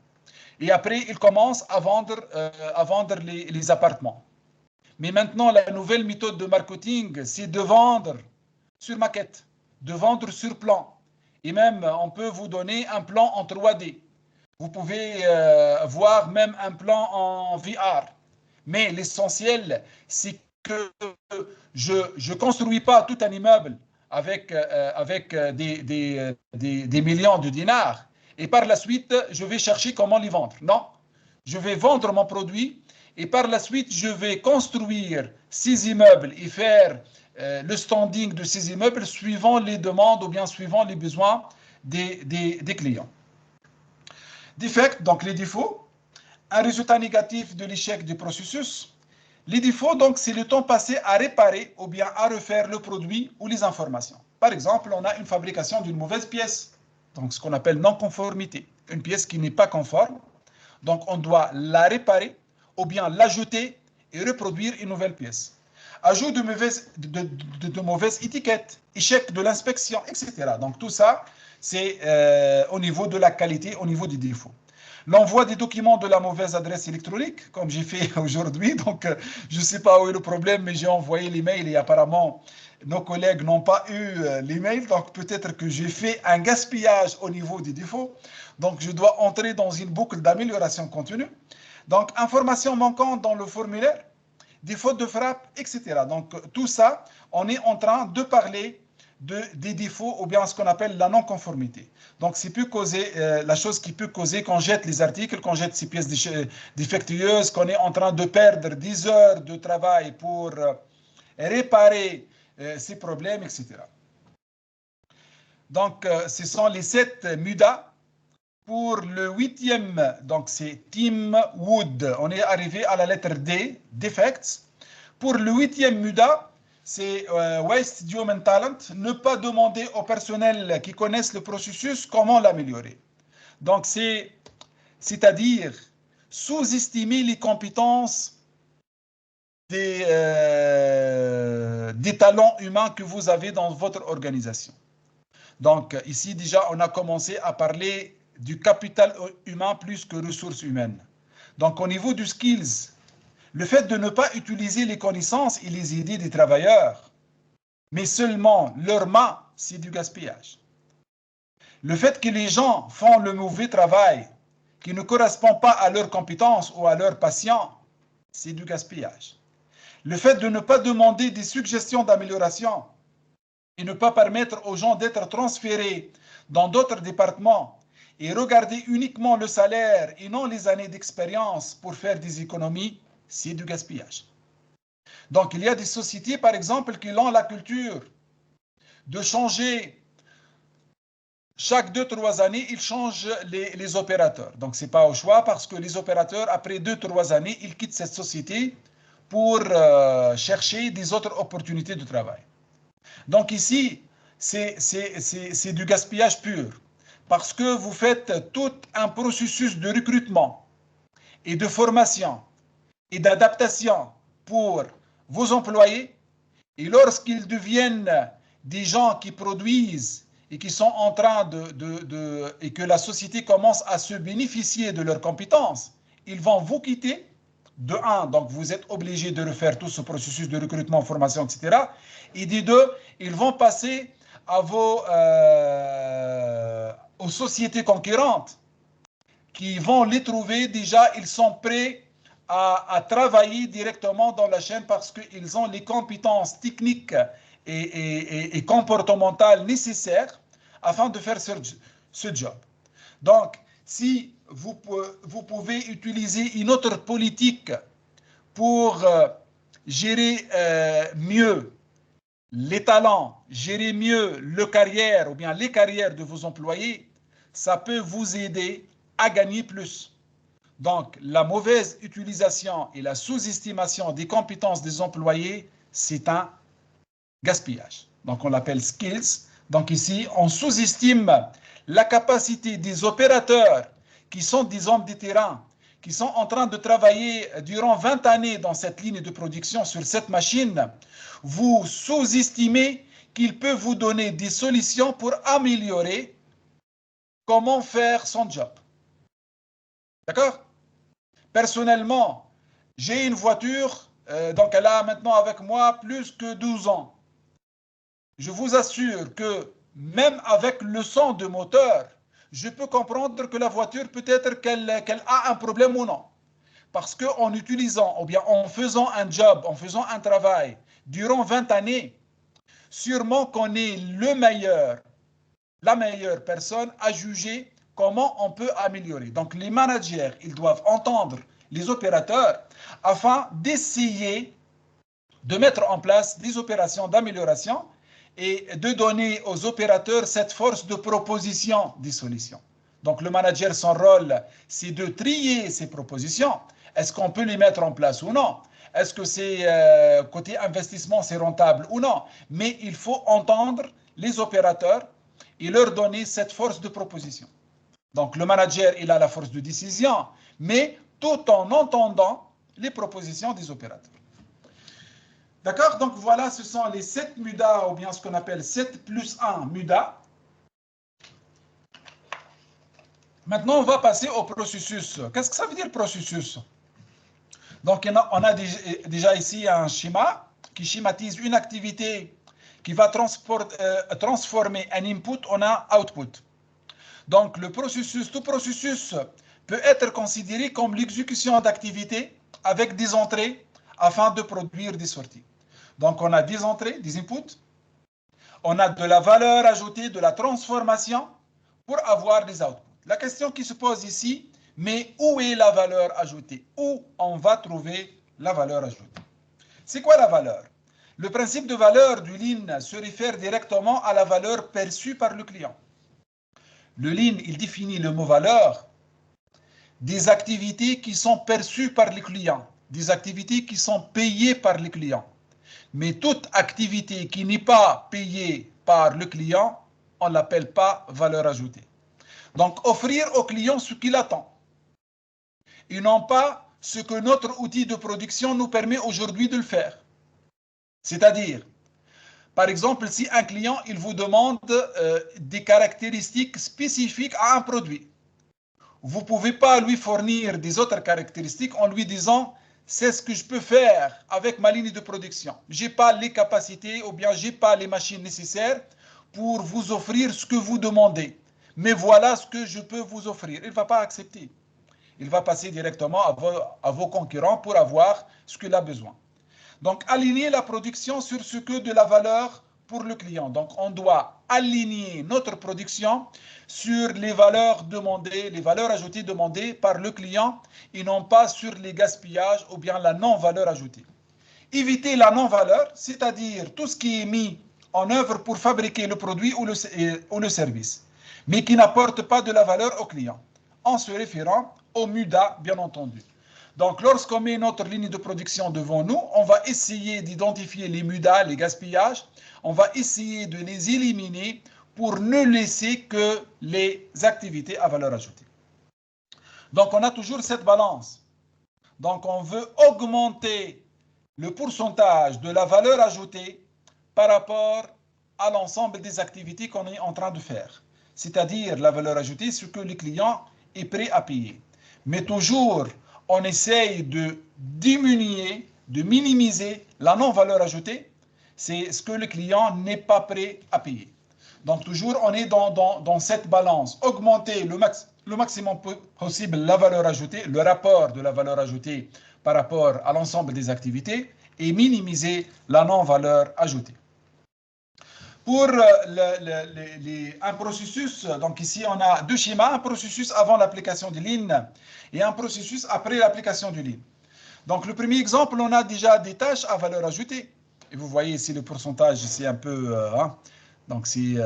et après ils commencent à vendre les appartements. Mais maintenant, la nouvelle méthode de marketing, c'est de vendre sur maquette, de vendre sur plan. Et même, on peut vous donner un plan en 3D. Vous pouvez voir même un plan en VR. Mais l'essentiel, c'est que je ne construis pas tout un immeuble avec des millions de dinars. Et par la suite, je vais chercher comment les vendre. Non, je vais vendre mon produit et par la suite, je vais construire ces immeubles et faire le standing de ces immeubles suivant les demandes ou bien suivant les besoins des clients. Défects, donc les défauts. Un résultat négatif de l'échec du processus. Les défauts, donc, c'est le temps passé à réparer ou bien à refaire le produit ou les informations. Par exemple, on a une fabrication d'une mauvaise pièce, donc ce qu'on appelle non-conformité. Une pièce qui n'est pas conforme, donc on doit la réparer ou bien l'ajouter et reproduire une nouvelle pièce. Ajout de mauvaises étiquettes, échec de l'inspection, etc. Donc tout ça, c'est au niveau de la qualité, au niveau des défauts. L'envoi des documents de la mauvaise adresse électronique, comme j'ai fait aujourd'hui. Donc, je ne sais pas où est le problème, mais j'ai envoyé l'email et apparemment, nos collègues n'ont pas eu l'email. Donc, peut-être que j'ai fait un gaspillage au niveau des défauts. Donc, je dois entrer dans une boucle d'amélioration continue. Donc, informations manquantes dans le formulaire, des fautes de frappe, etc. Donc, tout ça, on est en train de parler des défauts ou bien ce qu'on appelle la non-conformité. Donc, c'est peut causer, la chose qui peut causer qu'on jette les articles, qu'on jette ces pièces défectueuses, qu'on est en train de perdre 10 heures de travail pour réparer ces problèmes, etc. Donc, ce sont les 7 MUDA. Pour le 8e, donc c'est Tim Wood. On est arrivé à la lettre D, Defects. Pour le 8e MUDA, c'est Waste Human Talent. Ne pas demander au personnel qui connaissent le processus comment l'améliorer. Donc, c'est-à-dire sous-estimer les compétences des talents humains que vous avez dans votre organisation. Donc, ici, déjà, on a commencé à parler du capital humain plus que ressources humaines. Donc, au niveau du skills, le fait de ne pas utiliser les connaissances et les idées des travailleurs, mais seulement leurs mains, c'est du gaspillage. Le fait que les gens font le mauvais travail qui ne correspond pas à leurs compétences ou à leurs patients, c'est du gaspillage. Le fait de ne pas demander des suggestions d'amélioration et ne pas permettre aux gens d'être transférés dans d'autres départements et regarder uniquement le salaire et non les années d'expérience pour faire des économies, c'est du gaspillage. Donc, il y a des sociétés, par exemple, qui ont la culture de changer chaque 2-3 années, ils changent les opérateurs. Donc, ce n'est pas au choix parce que les opérateurs, après 2-3 années, ils quittent cette société pour chercher des autres opportunités de travail. Donc, ici, c'est du gaspillage pur. Parce que vous faites tout un processus de recrutement et de formation et d'adaptation pour vos employés. Et lorsqu'ils deviennent des gens qui produisent et qui sont en train et que la société commence à se bénéficier de leurs compétences, ils vont vous quitter. De un, donc vous êtes obligé de refaire tout ce processus de recrutement, formation, etc. Et de deux, ils vont passer à aux sociétés concurrentes qui vont les trouver déjà, ils sont prêts à travailler directement dans la chaîne parce qu'ils ont les compétences techniques et comportementales nécessaires afin de faire ce job. Donc, si vous pouvez utiliser une autre politique pour gérer mieux les talents, gérer mieux le carrière ou bien les carrières de vos employés, ça peut vous aider à gagner plus. Donc, la mauvaise utilisation et la sous-estimation des compétences des employés, c'est un gaspillage. Donc, on l'appelle skills. Donc, ici, on sous-estime la capacité des opérateurs qui sont des hommes de terrain, qui sont en train de travailler durant 20 années dans cette ligne de production sur cette machine. Vous sous-estimez qu'il peut vous donner des solutions pour améliorer comment faire son job. D'accord? Personnellement, j'ai une voiture, donc elle a maintenant avec moi plus que 12 ans. Je vous assure que même avec le son de moteur, je peux comprendre que la voiture peut-être qu'elle a un problème ou non. Parce qu'en utilisant, ou bien en faisant un job, en faisant un travail durant 20 années, sûrement qu'on est le meilleur, la meilleure personne à juger comment on peut améliorer. Donc les managers, ils doivent entendre les opérateurs afin d'essayer de mettre en place des opérations d'amélioration et de donner aux opérateurs cette force de proposition des solutions. Donc le manager, son rôle, c'est de trier ces propositions. Est-ce qu'on peut les mettre en place ou non? Est-ce que c'est côté investissement, c'est rentable ou non? Mais il faut entendre les opérateurs et leur donner cette force de proposition. Donc le manager, il a la force de décision, mais tout en entendant les propositions des opérateurs. D'accord? Donc voilà, ce sont les 7 MUDA, ou bien ce qu'on appelle 7 plus 1 MUDA. Maintenant, on va passer au processus. Qu'est-ce que ça veut dire processus? Donc on a déjà ici un schéma qui schématise une activité qui va transformer un input en un output. Donc le processus, tout processus peut être considéré comme l'exécution d'activités avec des entrées afin de produire des sorties. Donc on a des entrées, des inputs, On a de la valeur ajoutée, de la transformation pour avoir des outputs. La question qui se pose ici, mais où est la valeur ajoutée? Où on va trouver la valeur ajoutée? C'est quoi la valeur? Le principe de valeur du Lean se réfère directement à la valeur perçue par le client. Le Lean, il définit le mot valeur des activités qui sont perçues par les clients, des activités qui sont payées par les clients. Mais toute activité qui n'est pas payée par le client, on ne l'appelle pas valeur ajoutée. Donc, offrir au client ce qu'il attend. Et non pas ce que notre outil de production nous permet aujourd'hui de le faire. C'est-à-dire, par exemple, si un client il vous demande des caractéristiques spécifiques à un produit, vous ne pouvez pas lui fournir des autres caractéristiques en lui disant c'est ce que je peux faire avec ma ligne de production. Je n'ai pas les capacités ou bien je n'ai pas les machines nécessaires pour vous offrir ce que vous demandez. Mais voilà ce que je peux vous offrir. Il ne va pas accepter. Il va passer directement à vos concurrents pour avoir ce qu'il a besoin. Donc, aligner la production sur ce que de la valeur pour le client. Donc, on doit aligner notre production sur les valeurs demandées, les valeurs ajoutées demandées par le client et non pas sur les gaspillages ou bien la non-valeur ajoutée. Éviter la non-valeur, c'est-à-dire tout ce qui est mis en œuvre pour fabriquer le produit ou le service, mais qui n'apporte pas de la valeur au client, en se référant au MUDA, bien entendu. Donc, lorsqu'on met notre ligne de production devant nous, on va essayer d'identifier les MUDA, les gaspillages. On va essayer de les éliminer pour ne laisser que les activités à valeur ajoutée. Donc, on a toujours cette balance. Donc, on veut augmenter le pourcentage de la valeur ajoutée par rapport à l'ensemble des activités qu'on est en train de faire. C'est-à-dire la valeur ajoutée, ce que le client est prêt à payer. Mais toujours, on essaye de diminuer, de minimiser la non-valeur ajoutée. C'est ce que le client n'est pas prêt à payer. Donc toujours, on est dans cette balance. Augmenter le maximum possible la valeur ajoutée, le rapport de la valeur ajoutée par rapport à l'ensemble des activités et minimiser la non-valeur ajoutée. Pour un processus, donc ici on a deux schémas, un processus avant l'application du Lean et un processus après l'application du Lean. Donc le premier exemple, on a déjà des tâches à valeur ajoutée. Et vous voyez ici le pourcentage, c'est un peu, donc c'est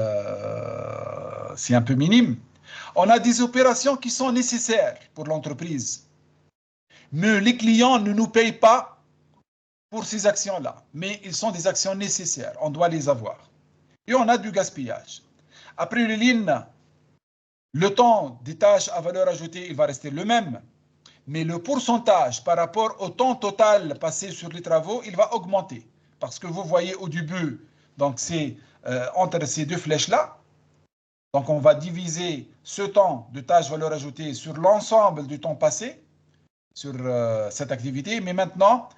un peu minime. On a des opérations qui sont nécessaires pour l'entreprise. Mais les clients ne nous payent pas pour ces actions-là. Mais ils sont des actions nécessaires, on doit les avoir. Et on a du gaspillage. Après le Lean, le temps des tâches à valeur ajoutée, il va rester le même. Mais le pourcentage par rapport au temps total passé sur les travaux, il va augmenter. Parce que vous voyez au début, donc c'est entre ces deux flèches-là. Donc on va diviser ce temps de tâches valeur ajoutée sur l'ensemble du temps passé sur cette activité. Mais maintenant,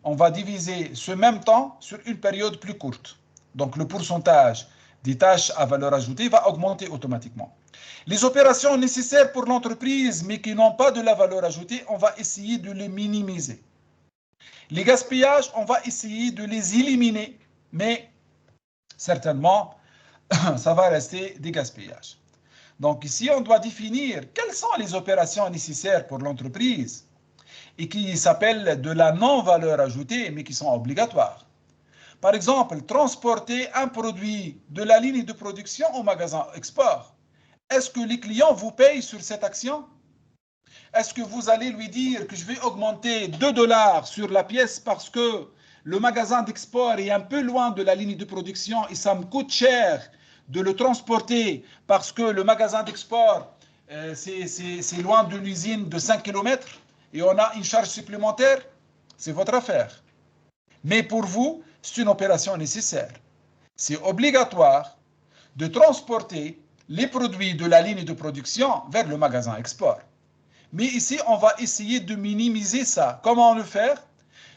on va diviser ce même temps sur une période plus courte. Donc le pourcentage des tâches à valeur ajoutée va augmenter automatiquement. Les opérations nécessaires pour l'entreprise, mais qui n'ont pas de la valeur ajoutée, on va essayer de les minimiser. Les gaspillages, on va essayer de les éliminer, mais certainement, ça va rester des gaspillages. Donc ici, on doit définir quelles sont les opérations nécessaires pour l'entreprise et qui s'appellent de la non-valeur ajoutée, mais qui sont obligatoires. Par exemple, transporter un produit de la ligne de production au magasin export. Est-ce que les clients vous payent sur cette action? Est-ce que vous allez lui dire que je vais augmenter 2 $ sur la pièce parce que le magasin d'export est un peu loin de la ligne de production et ça me coûte cher de le transporter parce que le magasin d'export, c'est loin d'une usine de 5 km et on a une charge supplémentaire? C'est votre affaire. Mais pour vous, c'est une opération nécessaire. C'est obligatoire de transporter les produits de la ligne de production vers le magasin export. Mais ici, on va essayer de minimiser ça. Comment le faire?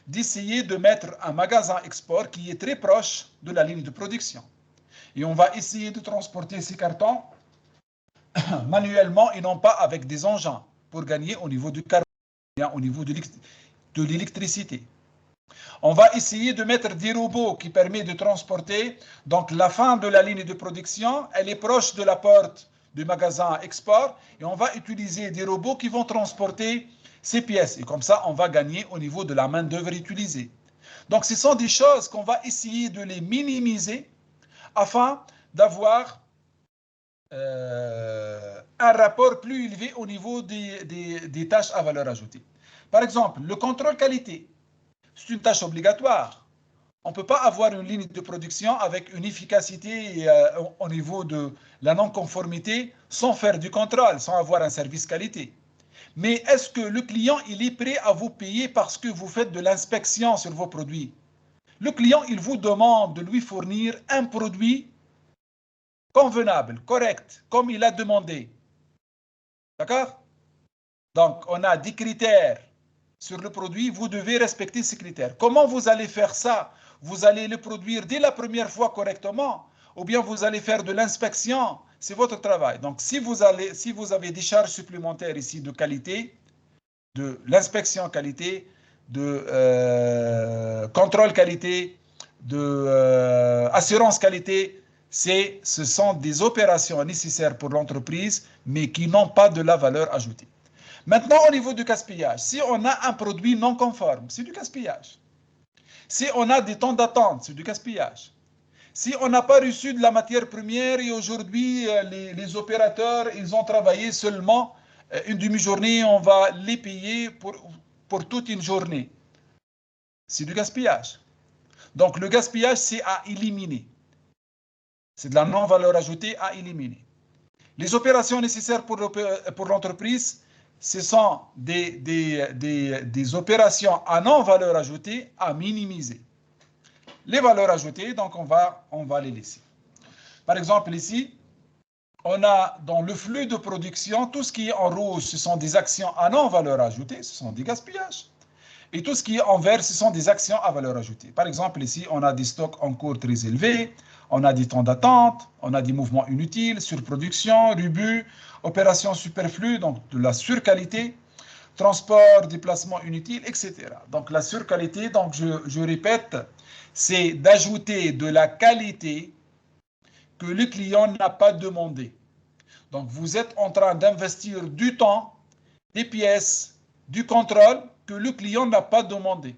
D'essayer de mettre un magasin export qui est très proche de la ligne de production. Et on va essayer de transporter ces cartons manuellement et non pas avec des engins pour gagner au niveau du carbone, au niveau de l'électricité. On va essayer de mettre des robots qui permettent de transporter. Donc, la fin de la ligne de production, elle est proche de la porte du magasin export. Et on va utiliser des robots qui vont transporter ces pièces. Et comme ça, on va gagner au niveau de la main-d'œuvre utilisée. Donc, ce sont des choses qu'on va essayer de les minimiser afin d'avoir un rapport plus élevé au niveau des tâches à valeur ajoutée. Par exemple, le contrôle qualité. C'est une tâche obligatoire. On ne peut pas avoir une ligne de production avec une efficacité au niveau de la non-conformité sans faire du contrôle, sans avoir un service qualité. Mais est-ce que le client il est prêt à vous payer parce que vous faites de l'inspection sur vos produits? Le client, il vous demande de lui fournir un produit convenable, correct, comme il a demandé. D'accord? Donc, on a des critères sur le produit, vous devez respecter ces critères. Comment vous allez faire ça? Vous allez le produire dès la première fois correctement ou bien vous allez faire de l'inspection? C'est votre travail. Donc, si vous avez des charges supplémentaires ici de qualité, de l'inspection qualité, de contrôle qualité, de assurance qualité, ce sont des opérations nécessaires pour l'entreprise, mais qui n'ont pas de la valeur ajoutée. Maintenant, au niveau du gaspillage, si on a un produit non conforme, c'est du gaspillage. Si on a des temps d'attente, c'est du gaspillage. Si on n'a pas reçu de la matière première et aujourd'hui, les opérateurs, ils ont travaillé seulement une demi-journée, on va les payer pour toute une journée. C'est du gaspillage. Donc, le gaspillage, c'est à éliminer. C'est de la non-valeur ajoutée à éliminer. Les opérations nécessaires pour l'entreprise, ce sont des opérations à non-valeur ajoutée à minimiser. Les valeurs ajoutées, donc on va les laisser. Par exemple, ici, on a dans le flux de production, tout ce qui est en rouge, ce sont des actions à non-valeur ajoutée, ce sont des gaspillages. Et tout ce qui est en vert, ce sont des actions à valeur ajoutée. Par exemple, ici, on a des stocks en cours très élevés, on a des temps d'attente, on a des mouvements inutiles, surproduction, rebut, opérations superflues, donc de la surqualité, transport, déplacement inutile, etc. Donc la surqualité, donc je répète, c'est d'ajouter de la qualité que le client n'a pas demandé. Donc vous êtes en train d'investir du temps, des pièces, du contrôle que le client n'a pas demandé.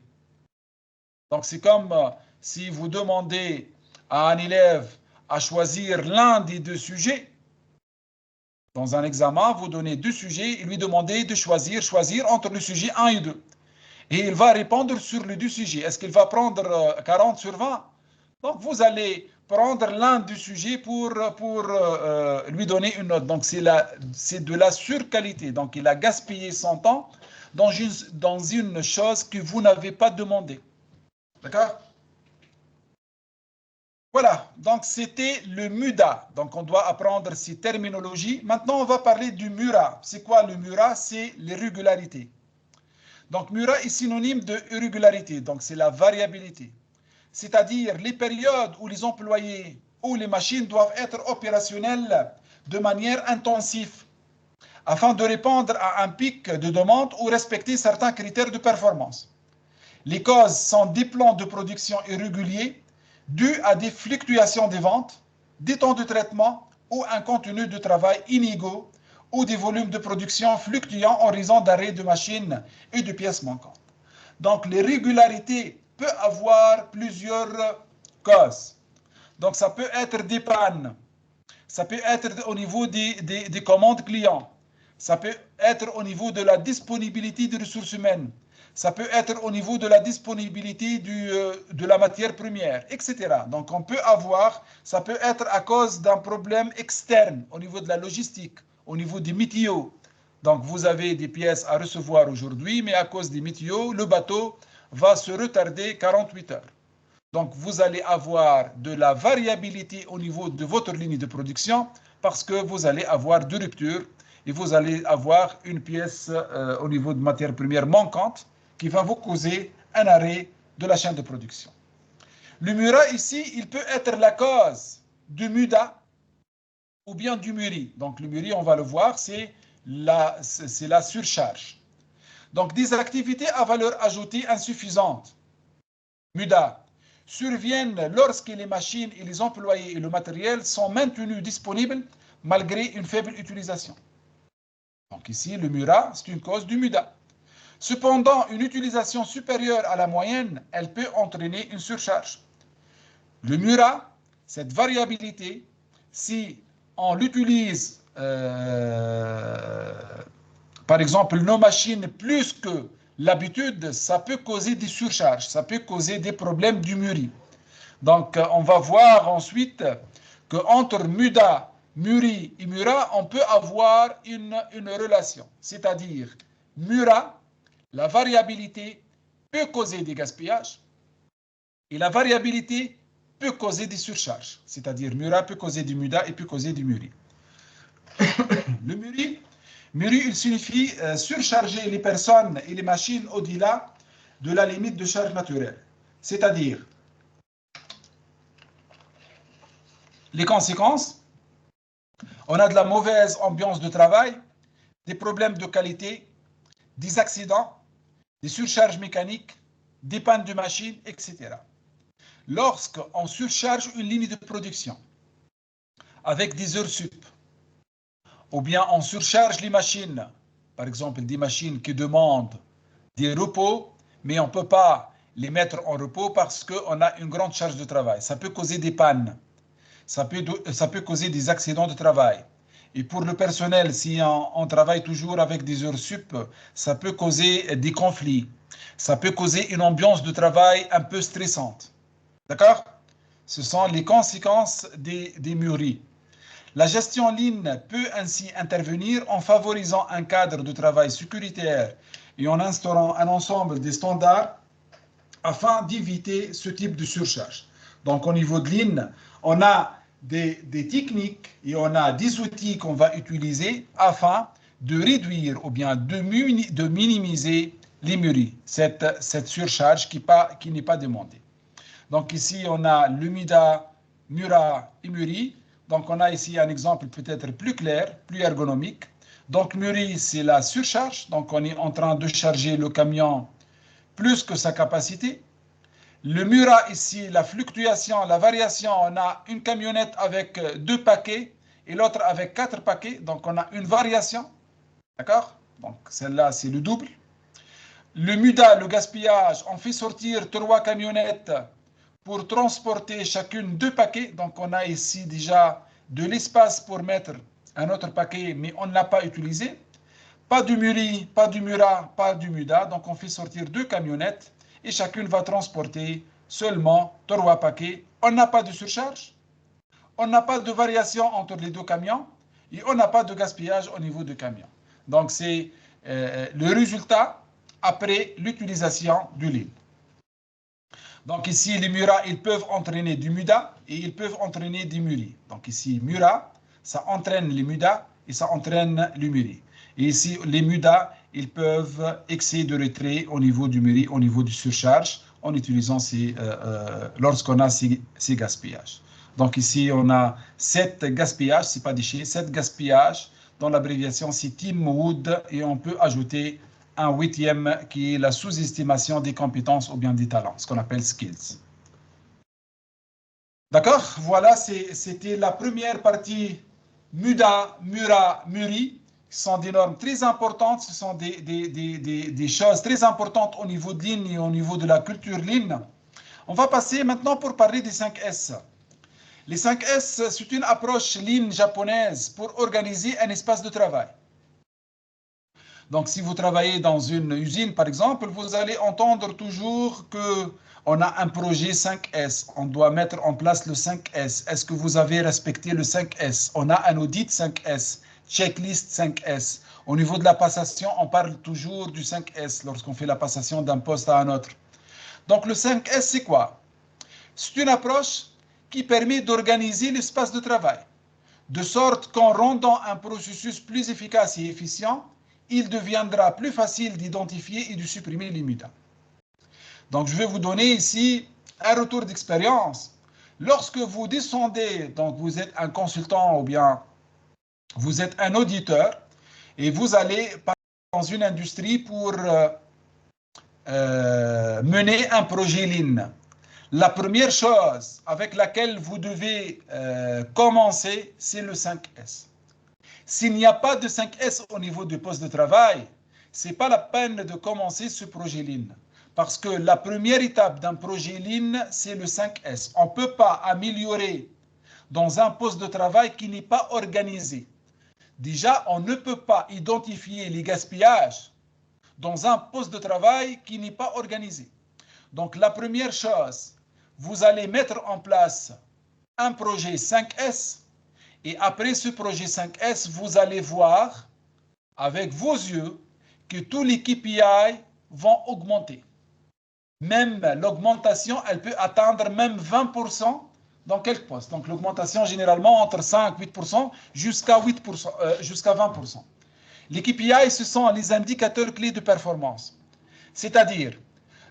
Donc c'est comme si vous demandez à un élève à choisir l'un des deux sujets. Dans un examen, vous donnez deux sujets et lui demandez de choisir entre le sujet 1 et 2. Et il va répondre sur les deux sujets. Est-ce qu'il va prendre 40 sur 20? Donc vous allez prendre l'un des sujets pour lui donner une note. Donc c'est de la surqualité. Donc il a gaspillé son temps dans une chose que vous n'avez pas demandé. D'accord? Voilà, donc c'était le MUDA. Donc on doit apprendre ces terminologies. Maintenant, on va parler du MURA. C'est quoi le MURA? C'est l'irrégularité. Donc MURA est synonyme de irrégularité, donc c'est la variabilité. C'est-à-dire les périodes où les employés ou les machines doivent être opérationnelles de manière intensive afin de répondre à un pic de demande ou respecter certains critères de performance. Les causes sont des plans de production irréguliers dus à des fluctuations des ventes, des temps de traitement ou un contenu de travail inégaux ou des volumes de production fluctuants en raison d'arrêts de machines et de pièces manquantes. Donc l'irrégularité peut avoir plusieurs causes. Donc ça peut être des pannes, ça peut être au niveau des commandes clients, ça peut être au niveau de la disponibilité des ressources humaines, ça peut être au niveau de la disponibilité de la matière première, etc. Donc on peut avoir, ça peut être à cause d'un problème externe au niveau de la logistique, au niveau des météos. Donc vous avez des pièces à recevoir aujourd'hui, mais à cause des météos, le bateau va se retarder 48 heures. Donc vous allez avoir de la variabilité au niveau de votre ligne de production parce que vous allez avoir deux ruptures et vous allez avoir une pièce au niveau de matière première manquante qui va vous causer un arrêt de la chaîne de production. Le MURA ici, il peut être la cause du MUDA ou bien du MURI. Donc le MURI, on va le voir, c'est la surcharge. Donc des activités à valeur ajoutée insuffisante MUDA surviennent lorsque les machines et les employés et le matériel sont maintenus disponibles malgré une faible utilisation. Donc ici, le MURA, c'est une cause du MUDA. Cependant, une utilisation supérieure à la moyenne, elle peut entraîner une surcharge. Le MURA, cette variabilité, si on l'utilise, par exemple, nos machines plus que l'habitude, ça peut causer des surcharges, ça peut causer des problèmes du MURI. Donc, on va voir ensuite qu'entre MUDA, MURI et MURA, on peut avoir une relation. C'est-à-dire, MURA, la variabilité peut causer des gaspillages et la variabilité peut causer des surcharges. C'est-à-dire, MURA peut causer du MUDA et peut causer du MURI. Le MURI, il signifie surcharger les personnes et les machines au-delà de la limite de charge naturelle. C'est-à-dire, les conséquences, on a de la mauvaise ambiance de travail, des problèmes de qualité, des accidents, des surcharges mécaniques, des pannes de machines, etc. Lorsqu'on surcharge une ligne de production avec des heures sup, ou bien on surcharge les machines, par exemple des machines qui demandent des repos, mais on ne peut pas les mettre en repos parce qu'on a une grande charge de travail. Ça peut causer des pannes, ça peut causer des accidents de travail. Et pour le personnel, si on travaille toujours avec des heures sup, ça peut causer des conflits. Ça peut causer une ambiance de travail un peu stressante. D'accord? Ce sont les conséquences des MURI. La gestion Lean peut ainsi intervenir en favorisant un cadre de travail sécuritaire et en instaurant un ensemble des standards afin d'éviter ce type de surcharge. Donc au niveau de Lean, on a des techniques et on a des outils qu'on va utiliser afin de réduire ou bien de minimiser les MURI, cette surcharge qui n'est pas demandée. Donc ici, on a le MUDA, MURA et MURI. Donc on a ici un exemple peut-être plus clair, plus ergonomique. Donc MURI, c'est la surcharge. Donc on est en train de charger le camion plus que sa capacité. Le MURA ici, la fluctuation, la variation, on a une camionnette avec 2 paquets et l'autre avec 4 paquets. Donc on a une variation. D'accord? Donc celle-là, c'est le double. Le MUDA, le gaspillage, on fait sortir 3 camionnettes pour transporter chacune 2 paquets. Donc on a ici déjà de l'espace pour mettre un autre paquet, mais on ne l'a pas utilisé. Pas du MURI, pas du MURA, pas du MUDA. Donc on fait sortir 2 camionnettes et chacune va transporter seulement 3 paquets. On n'a pas de surcharge, on n'a pas de variation entre les 2 camions et on n'a pas de gaspillage au niveau du camion. Donc c'est le résultat après l'utilisation du Lean. Donc ici, les MURA, ils peuvent entraîner du MUDA et ils peuvent entraîner du MURI. Donc ici, MURA, ça entraîne les MUDA et ça entraîne le MURI. Et ici, les MUDA, ils peuvent excès de retrait au niveau du MURI, au niveau du surcharge, en utilisant lorsqu'on a ces gaspillages. Donc ici, on a 7 gaspillages, c'est pas déchets, 7 gaspillages, dont l'abréviation c'est Tim Wood, et on peut ajouter un 8e qui est la sous-estimation des compétences ou bien des talents, ce qu'on appelle skills. D'accord? Voilà, c'était la première partie MUDA, MURA, MURI. Ce sont des normes très importantes, ce sont des choses très importantes au niveau de Lean et au niveau de la culture Lean. On va passer maintenant pour parler des 5 S. Les 5 S, c'est une approche Lean japonaise pour organiser un espace de travail. Donc, si vous travaillez dans une usine, par exemple, vous allez entendre toujours qu'on a un projet 5S. On doit mettre en place le 5S. Est-ce que vous avez respecté le 5S? On a un audit 5S, checklist 5S. Au niveau de la passation, on parle toujours du 5S lorsqu'on fait la passation d'un poste à un autre. Donc, le 5S, c'est quoi? C'est une approche qui permet d'organiser l'espace de travail, de sorte qu'en rendant un processus plus efficace et efficient, il deviendra plus facile d'identifier et de supprimer les MUDA. Donc, je vais vous donner ici un retour d'expérience. Lorsque vous descendez, donc vous êtes un consultant ou bien vous êtes un auditeur et vous allez dans une industrie pour mener un projet Lean. La première chose avec laquelle vous devez commencer, c'est le 5S. S'il n'y a pas de 5S au niveau du poste de travail, ce n'est pas la peine de commencer ce projet Lean. Parce que la première étape d'un projet Lean, c'est le 5S. On ne peut pas améliorer dans un poste de travail qui n'est pas organisé. Déjà, on ne peut pas identifier les gaspillages dans un poste de travail qui n'est pas organisé. Donc, la première chose, vous allez mettre en place un projet 5S et après ce projet 5S, vous allez voir avec vos yeux que tous les KPI vont augmenter. Même l'augmentation, elle peut atteindre même 20% dans quelques postes. Donc l'augmentation généralement entre 5-8% jusqu'à 8%, jusqu'à 20%. Les KPI, ce sont les indicateurs clés de performance. C'est-à-dire,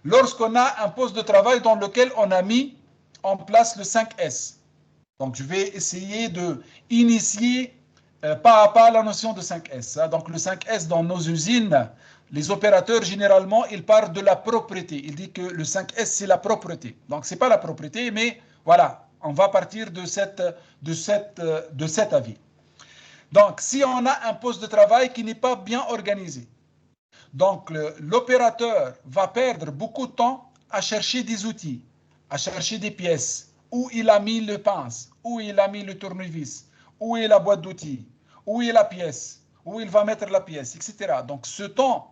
lorsqu'on a un poste de travail dans lequel on a mis en place le 5S. Donc je vais essayer d'initier pas à pas la notion de 5S. Donc le 5S dans nos usines, les opérateurs, généralement, ils parlent de la propreté. Ils disent que le 5S, c'est la propreté. Donc, ce n'est pas la propreté, mais voilà, on va partir de cet avis. Donc, si on a un poste de travail qui n'est pas bien organisé, donc l'opérateur va perdre beaucoup de temps à chercher des outils, à chercher des pièces, où il a mis le pince, où il a mis le tournevis, où est la boîte d'outils, où est la pièce, où il va mettre la pièce, etc. Donc, ce temps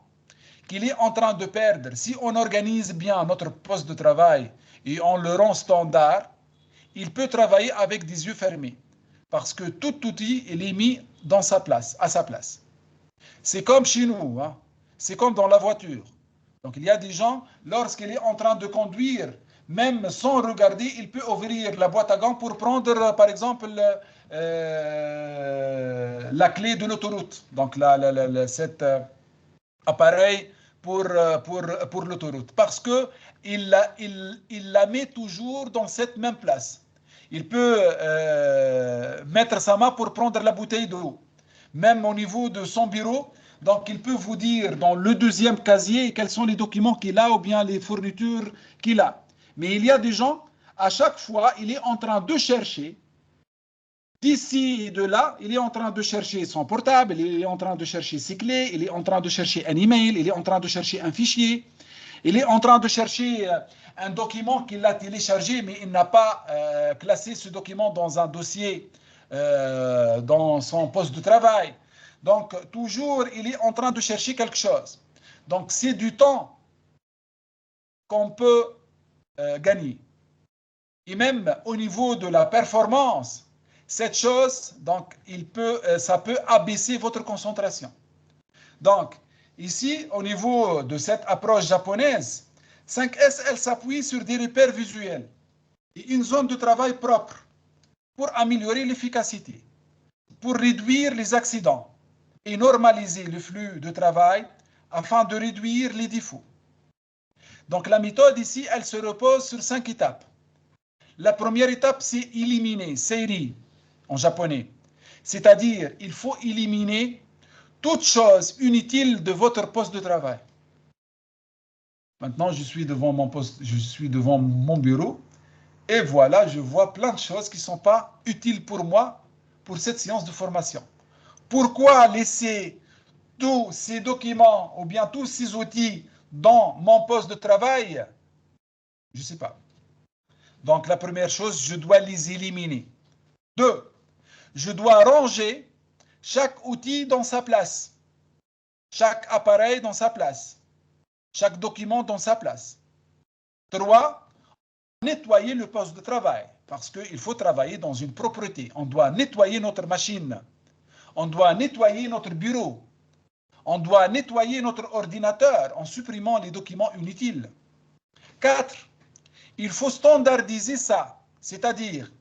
qu'il est en train de perdre, si on organise bien notre poste de travail et on le rend standard, il peut travailler avec des yeux fermés. Parce que tout outil, il est mis dans sa place, à sa place. C'est comme chez nous, hein? C'est comme dans la voiture. Donc il y a des gens, lorsqu'il est en train de conduire, même sans regarder, il peut ouvrir la boîte à gants pour prendre, par exemple, la clé de l'autoroute. Donc cet appareil pour l'autoroute. Parce qu'il la met toujours dans cette même place. Il peut mettre sa main pour prendre la bouteille d'eau. Même au niveau de son bureau, donc il peut vous dire dans le deuxième casier quels sont les documents qu'il a ou bien les fournitures qu'il a. Mais il y a des gens, à chaque fois, il est en train de chercher d'ici et de là, il est en train de chercher son portable, il est en train de chercher ses clés, il est en train de chercher un email, il est en train de chercher un fichier, il est en train de chercher un document qu'il a téléchargé, mais il n'a pas classé ce document dans un dossier dans son poste de travail. Donc, toujours, il est en train de chercher quelque chose. Donc, c'est du temps qu'on peut gagner. Et même au niveau de la performance, cette chose, donc, ça peut abaisser votre concentration. Donc, ici, au niveau de cette approche japonaise, 5S, elle s'appuie sur des repères visuels et une zone de travail propre pour améliorer l'efficacité, pour réduire les accidents et normaliser le flux de travail afin de réduire les défauts. Donc, la méthode ici, elle se repose sur 5 étapes. La première étape, c'est éliminer, seiri, en japonais. C'est-à-dire, il faut éliminer toute chose inutile de votre poste de travail. Maintenant, je suis devant mon bureau, et voilà, je vois plein de choses qui ne sont pas utiles pour moi pour cette séance de formation. Pourquoi laisser tous ces documents ou bien tous ces outils dans mon poste de travail? Je ne sais pas. Donc, la première chose, je dois les éliminer. 2, je dois ranger chaque outil dans sa place, chaque appareil dans sa place, chaque document dans sa place. 3, nettoyer le poste de travail, parce qu'il faut travailler dans une propreté. On doit nettoyer notre machine, on doit nettoyer notre bureau, on doit nettoyer notre ordinateur en supprimant les documents inutiles. 4, il faut standardiser ça, c'est-à-dire,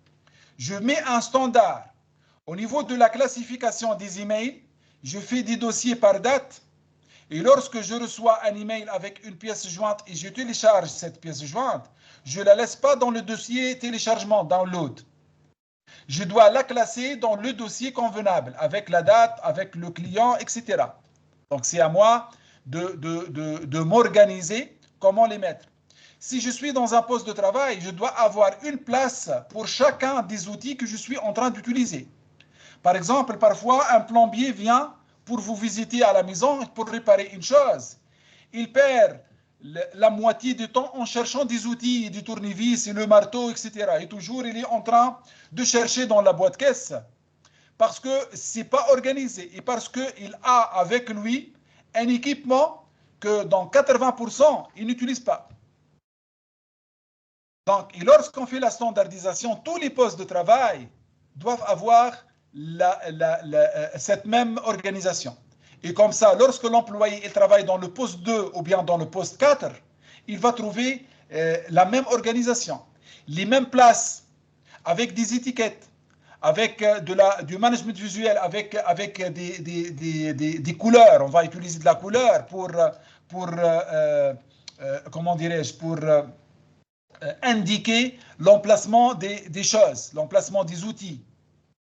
je mets un standard. Au niveau de la classification des emails, je fais des dossiers par date. Et lorsque je reçois un email avec une pièce jointe et je télécharge cette pièce jointe, je ne la laisse pas dans le dossier téléchargement, download. Je dois la classer dans le dossier convenable, avec la date, avec le client, etc. Donc c'est à moi de m'organiser comment les mettre. Si je suis dans un poste de travail, je dois avoir une place pour chacun des outils que je suis en train d'utiliser. Par exemple, parfois, un plombier vient pour vous visiter à la maison pour réparer une chose. Il perd la moitié du temps en cherchant des outils, du tournevis et le marteau, etc. Et toujours, il est en train de chercher dans la boîte caisse parce que ce n'est pas organisé et parce qu'il a avec lui un équipement que dans 80%, il n'utilise pas. Donc, et lorsqu'on fait la standardisation, tous les postes de travail doivent avoir cette même organisation. Et comme ça, lorsque l'employé travaille dans le poste 2 ou bien dans le poste 4, il va trouver la même organisation, les mêmes places, avec des étiquettes, avec du management visuel, avec des couleurs. On va utiliser de la couleur pour comment dirais-je, pour indiquer l'emplacement des choses, l'emplacement des outils.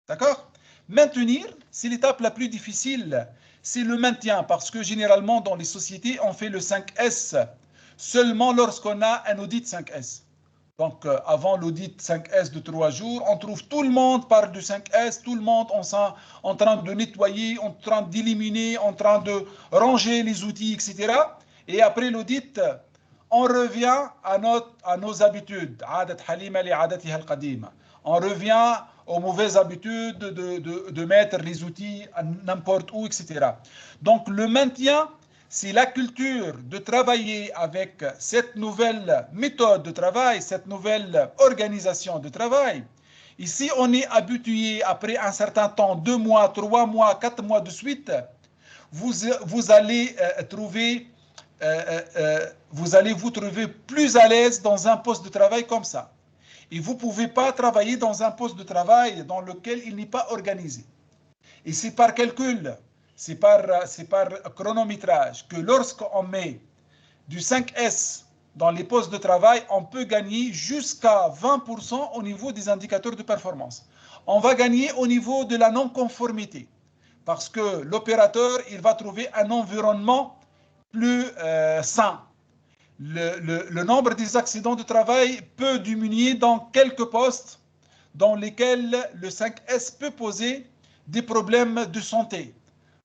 D'accord? Maintenir, c'est l'étape la plus difficile, c'est le maintien, parce que généralement dans les sociétés, on fait le 5S seulement lorsqu'on a un audit 5S. Donc, avant l'audit 5S de 3 jours, on trouve tout le monde parle du 5S, tout le monde en train de nettoyer, en train d'éliminer, en train de ranger les outils, etc. Et après l'audit, on revient à nos habitudes. On revient aux mauvaises habitudes de mettre les outils n'importe où, etc. Donc, le maintien, c'est la culture de travailler avec cette nouvelle méthode de travail, cette nouvelle organisation de travail. Ici, on est habitué, après un certain temps, 2 mois, 3 mois, 4 mois de suite, vous allez vous trouver plus à l'aise dans un poste de travail comme ça. Et vous ne pouvez pas travailler dans un poste de travail dans lequel il n'est pas organisé. Et c'est par calcul, c'est par chronométrage que lorsqu'on met du 5S dans les postes de travail, on peut gagner jusqu'à 20% au niveau des indicateurs de performance. On va gagner au niveau de la non-conformité parce que l'opérateur, il va trouver un environnement plus sain. Le nombre des accidents de travail peut diminuer dans quelques postes dans lesquels le 5S peut poser des problèmes de santé.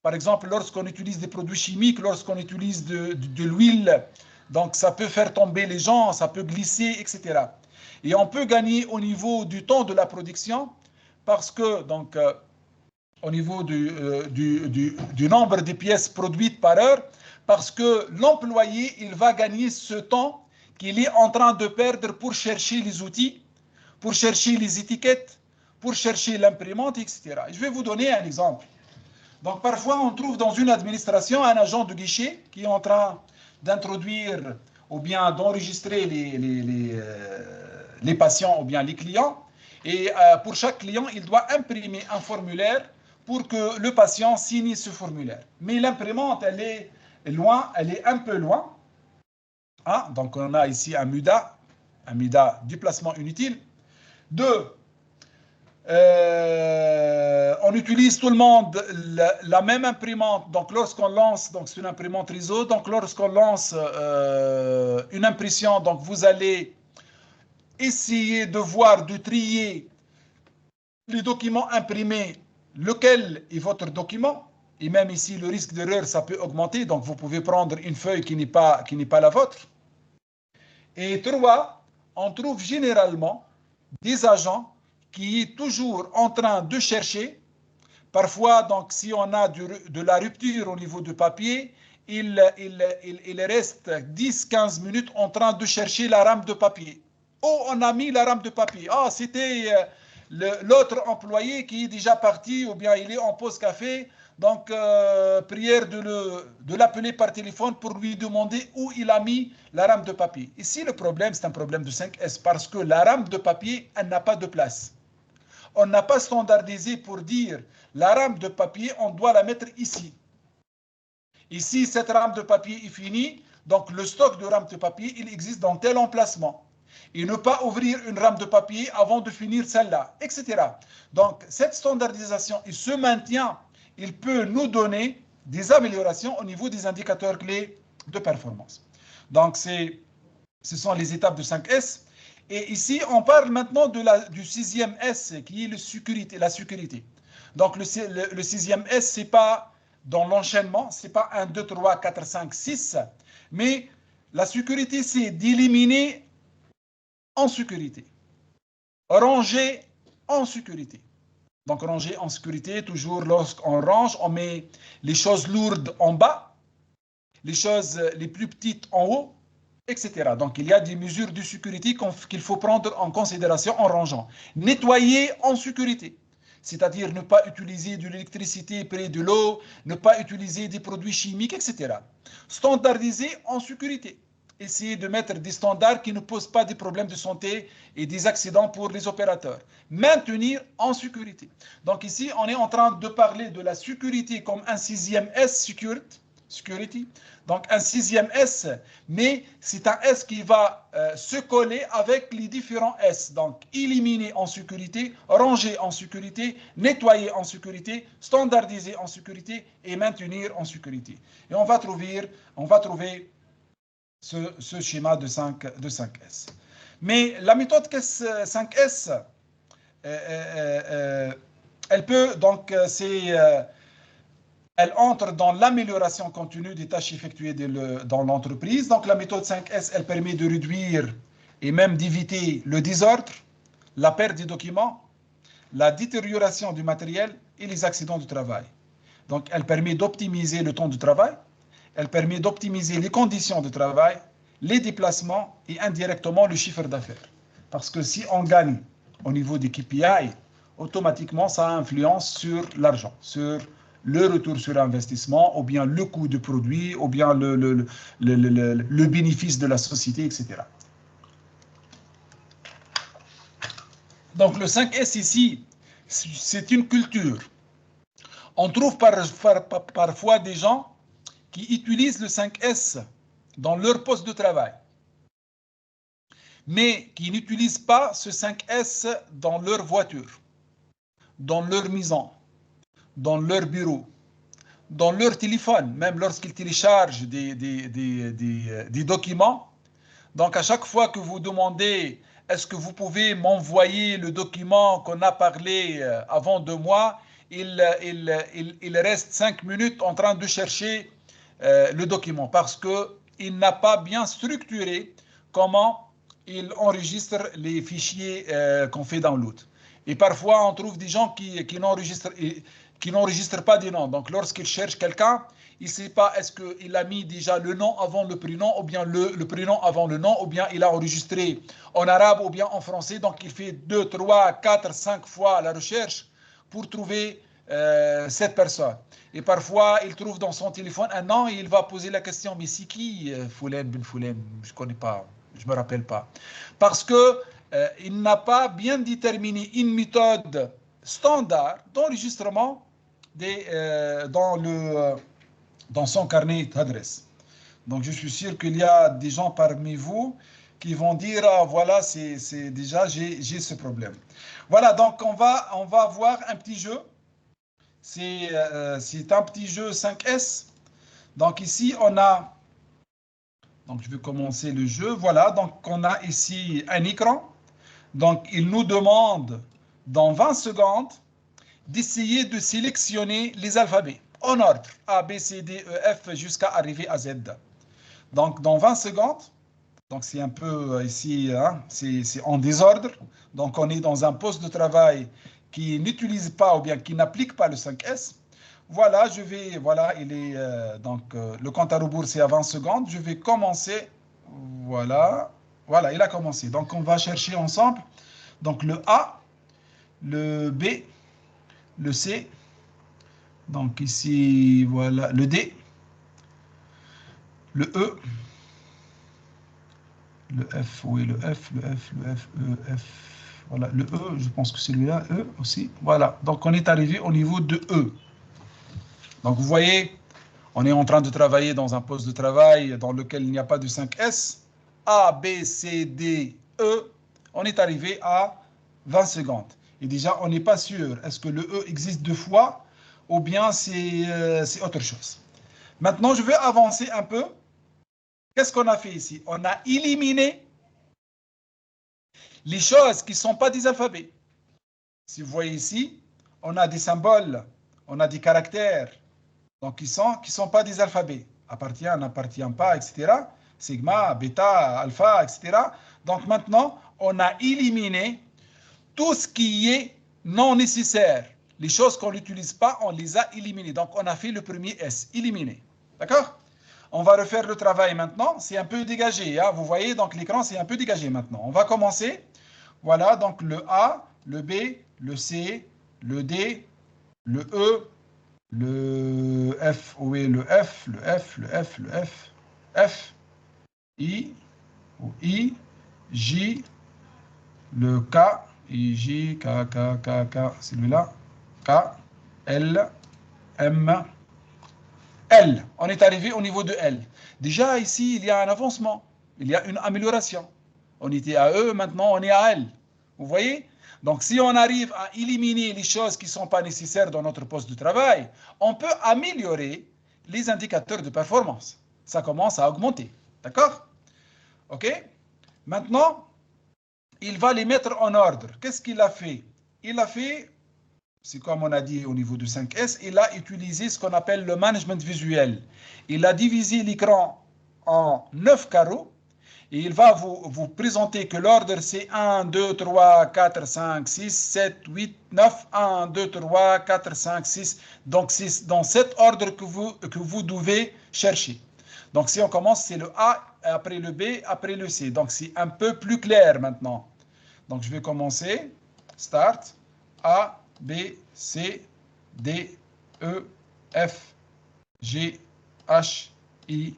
Par exemple, lorsqu'on utilise des produits chimiques, lorsqu'on utilise de l'huile, donc ça peut faire tomber les gens, ça peut glisser, etc. Et on peut gagner au niveau du temps de la production parce que, donc, au niveau du nombre de pièces produites par heure, parce que l'employé, il va gagner ce temps qu'il est en train de perdre pour chercher les outils, pour chercher les étiquettes, pour chercher l'imprimante, etc. Je vais vous donner un exemple. Donc, parfois, on trouve dans une administration un agent de guichet qui est en train d'introduire ou bien d'enregistrer les patients ou bien les clients. Et pour chaque client, il doit imprimer un formulaire pour que le patient signe ce formulaire. Mais l'imprimante, elle est loin, elle est un peu loin. Ah, donc, on a ici un MUDA du placement inutile. 2, on utilise tout le monde la même imprimante. Donc, lorsqu'on lance, donc c'est une imprimante réseau. Donc, lorsqu'on lance une impression, donc vous allez essayer de voir, de trier les documents imprimés, lequel est votre document. Et même ici, le risque d'erreur, ça peut augmenter. Donc, vous pouvez prendre une feuille qui n'est pas la vôtre. Et 3, on trouve généralement des agents qui est toujours en train de chercher. Parfois, donc, si on a de la rupture au niveau du papier, il reste 10-15 minutes en train de chercher la rame de papier. Oh, on a mis la rame de papier. Ah, c'était l'autre employé qui est déjà parti ou bien il est en pause café. Donc, prière de l'appeler par téléphone pour lui demander où il a mis la rame de papier. Ici, le problème, c'est un problème de 5S parce que la rame de papier, elle n'a pas de place. On n'a pas standardisé pour dire la rame de papier, on doit la mettre ici. Ici, cette rame de papier est finie, donc le stock de rame de papier, il existe dans tel emplacement. Et ne pas ouvrir une rame de papier avant de finir celle-là, etc. Donc, cette standardisation, il se maintient, il peut nous donner des améliorations au niveau des indicateurs clés de performance. Donc, c'est Ce sont les étapes de 5S. Et ici, on parle maintenant du 6e S, qui est la sécurité. Donc, le 6e S, ce n'est pas dans l'enchaînement, ce n'est pas 1, 2, 3, 4, 5, 6, mais la sécurité, c'est d'éliminer en sécurité. Ranger en sécurité. Donc, ranger en sécurité, toujours lorsqu'on range, on met les choses lourdes en bas, les choses les plus petites en haut, etc. Donc, il y a des mesures de sécurité qu'il faut prendre en considération en rangeant. Nettoyer en sécurité, c'est-à-dire ne pas utiliser de l'électricité près de l'eau, ne pas utiliser des produits chimiques, etc. Standardiser en sécurité. Essayer de mettre des standards qui ne posent pas des problèmes de santé et des accidents pour les opérateurs. Maintenir en sécurité. Donc ici, on est en train de parler de la sécurité comme un 6e S, security. Donc un 6e S, mais c'est un S qui va se coller avec les différents S. Donc éliminer en sécurité, ranger en sécurité, nettoyer en sécurité, standardiser en sécurité et maintenir en sécurité. Et on va trouver ce schéma de 5S. Mais la méthode 5S, elle peut, donc, elle entre dans l'amélioration continue des tâches effectuées dans l'entreprise. Donc, la méthode 5S, elle permet de réduire et même d'éviter le désordre, la perte des documents, la détérioration du matériel et les accidents du travail. Donc, elle permet d'optimiser le temps de travail, elle permet d'optimiser les conditions de travail, les déplacements et indirectement le chiffre d'affaires. Parce que si on gagne au niveau des KPI, automatiquement, ça influence sur l'argent, sur le retour sur investissement, ou bien le coût du produit, ou bien le bénéfice de la société, etc. Donc, le 5S ici, c'est une culture. On trouve parfois des gens qui utilisent le 5S dans leur poste de travail, mais qui n'utilisent pas ce 5S dans leur voiture, dans leur maison, dans leur bureau, dans leur téléphone, même lorsqu'ils téléchargent des documents. Donc, à chaque fois que vous demandez « Est-ce que vous pouvez m'envoyer le document qu'on a parlé avant 2 mois ?» il reste 5 minutes en train de chercher le document parce qu'il n'a pas bien structuré comment il enregistre les fichiers qu'on fait download. Et parfois, on trouve des gens qui n'enregistrent pas des noms. Donc, lorsqu'il cherche quelqu'un, il ne sait pas est-ce qu'il a mis déjà le nom avant le prénom, ou bien le prénom avant le nom, ou bien il a enregistré en arabe, ou bien en français. Donc, il fait 2, 3, 4, 5 fois la recherche pour trouver cette personne. Et parfois, il trouve dans son téléphone un nom et il va poser la question, mais c'est qui Foulen Ben Foulen? Je ne connais pas, je ne me rappelle pas. Parce qu'il n'a pas bien déterminé une méthode standard d'enregistrement dans son carnet d'adresse. Donc, je suis sûr qu'il y a des gens parmi vous qui vont dire, ah, voilà, c'est déjà, j'ai ce problème. Voilà, donc on va voir un petit jeu. C'est un petit jeu 5S. Donc ici, donc je vais commencer le jeu. Voilà, donc on a ici un écran. Donc il nous demande dans 20 secondes d'essayer de sélectionner les alphabets en ordre, A, B, C, D, E, F, jusqu'à arriver à Z. Donc dans 20 secondes, donc c'est un peu ici, hein, c'est en désordre. Donc on est dans un poste de travail qui n'utilise pas ou bien qui n'applique pas le 5S. Voilà, il est, le compte à rebours c'est à 20 secondes. Je vais commencer, voilà, il a commencé. Donc on va chercher ensemble, donc le A, le B, le C, donc ici, voilà, le D, le E, le F, oui, le F, E, F. Voilà, le E, je pense que c'est celui-là, E aussi. Voilà, donc on est arrivé au niveau de E. Donc vous voyez, on est en train de travailler dans un poste de travail dans lequel il n'y a pas de 5S. A, B, C, D, E. On est arrivé à 20 secondes. Et déjà, on n'est pas sûr. Est-ce que le E existe 2 fois ou bien c'est autre chose? Maintenant, je vais avancer un peu qu'est-ce qu'on a fait ici? On a éliminé les choses qui ne sont pas des alphabets. Si vous voyez ici, on a des symboles, on a des caractères, donc qui sont pas des alphabets. Appartient, n'appartient pas, etc. Sigma, bêta, alpha, etc. Donc maintenant, on a éliminé tout ce qui est non nécessaire. Les choses qu'on n'utilise pas, on les a éliminées. Donc on a fait le premier S, éliminé. D'accord? On va refaire le travail maintenant. C'est un peu dégagé. Hein? Vous voyez, donc l'écran, c'est un peu dégagé maintenant. On va commencer. Voilà, donc le A, le B, le C, le D, le E, le F, oui, le F, le F, le F, le F, F, I, ou I, J, le K, I, J, K, K, K, K, celui-là, K, L, M, L. On est arrivé au niveau de L. Déjà, ici, il y a un avancement, il y a une amélioration. On était à E, maintenant on est à L. Vous voyez? Donc, si on arrive à éliminer les choses qui ne sont pas nécessaires dans notre poste de travail, on peut améliorer les indicateurs de performance. Ça commence à augmenter. D'accord? OK? Maintenant, il va les mettre en ordre. Qu'est-ce qu'il a fait? Il a fait, c'est comme on a dit au niveau du 5S, il a utilisé ce qu'on appelle le management visuel. Il a divisé l'écran en 9 carreaux. Et il va vous présenter que l'ordre c'est 1, 2, 3, 4, 5, 6, 7, 8, 9, 1, 2, 3, 4, 5, 6. Donc c'est dans cet ordre que vous devez chercher. Donc si on commence, c'est le A, après le B, après le C. Donc c'est un peu plus clair maintenant. Donc je vais commencer. Start. A, B, C, D, E, F, G, H, I,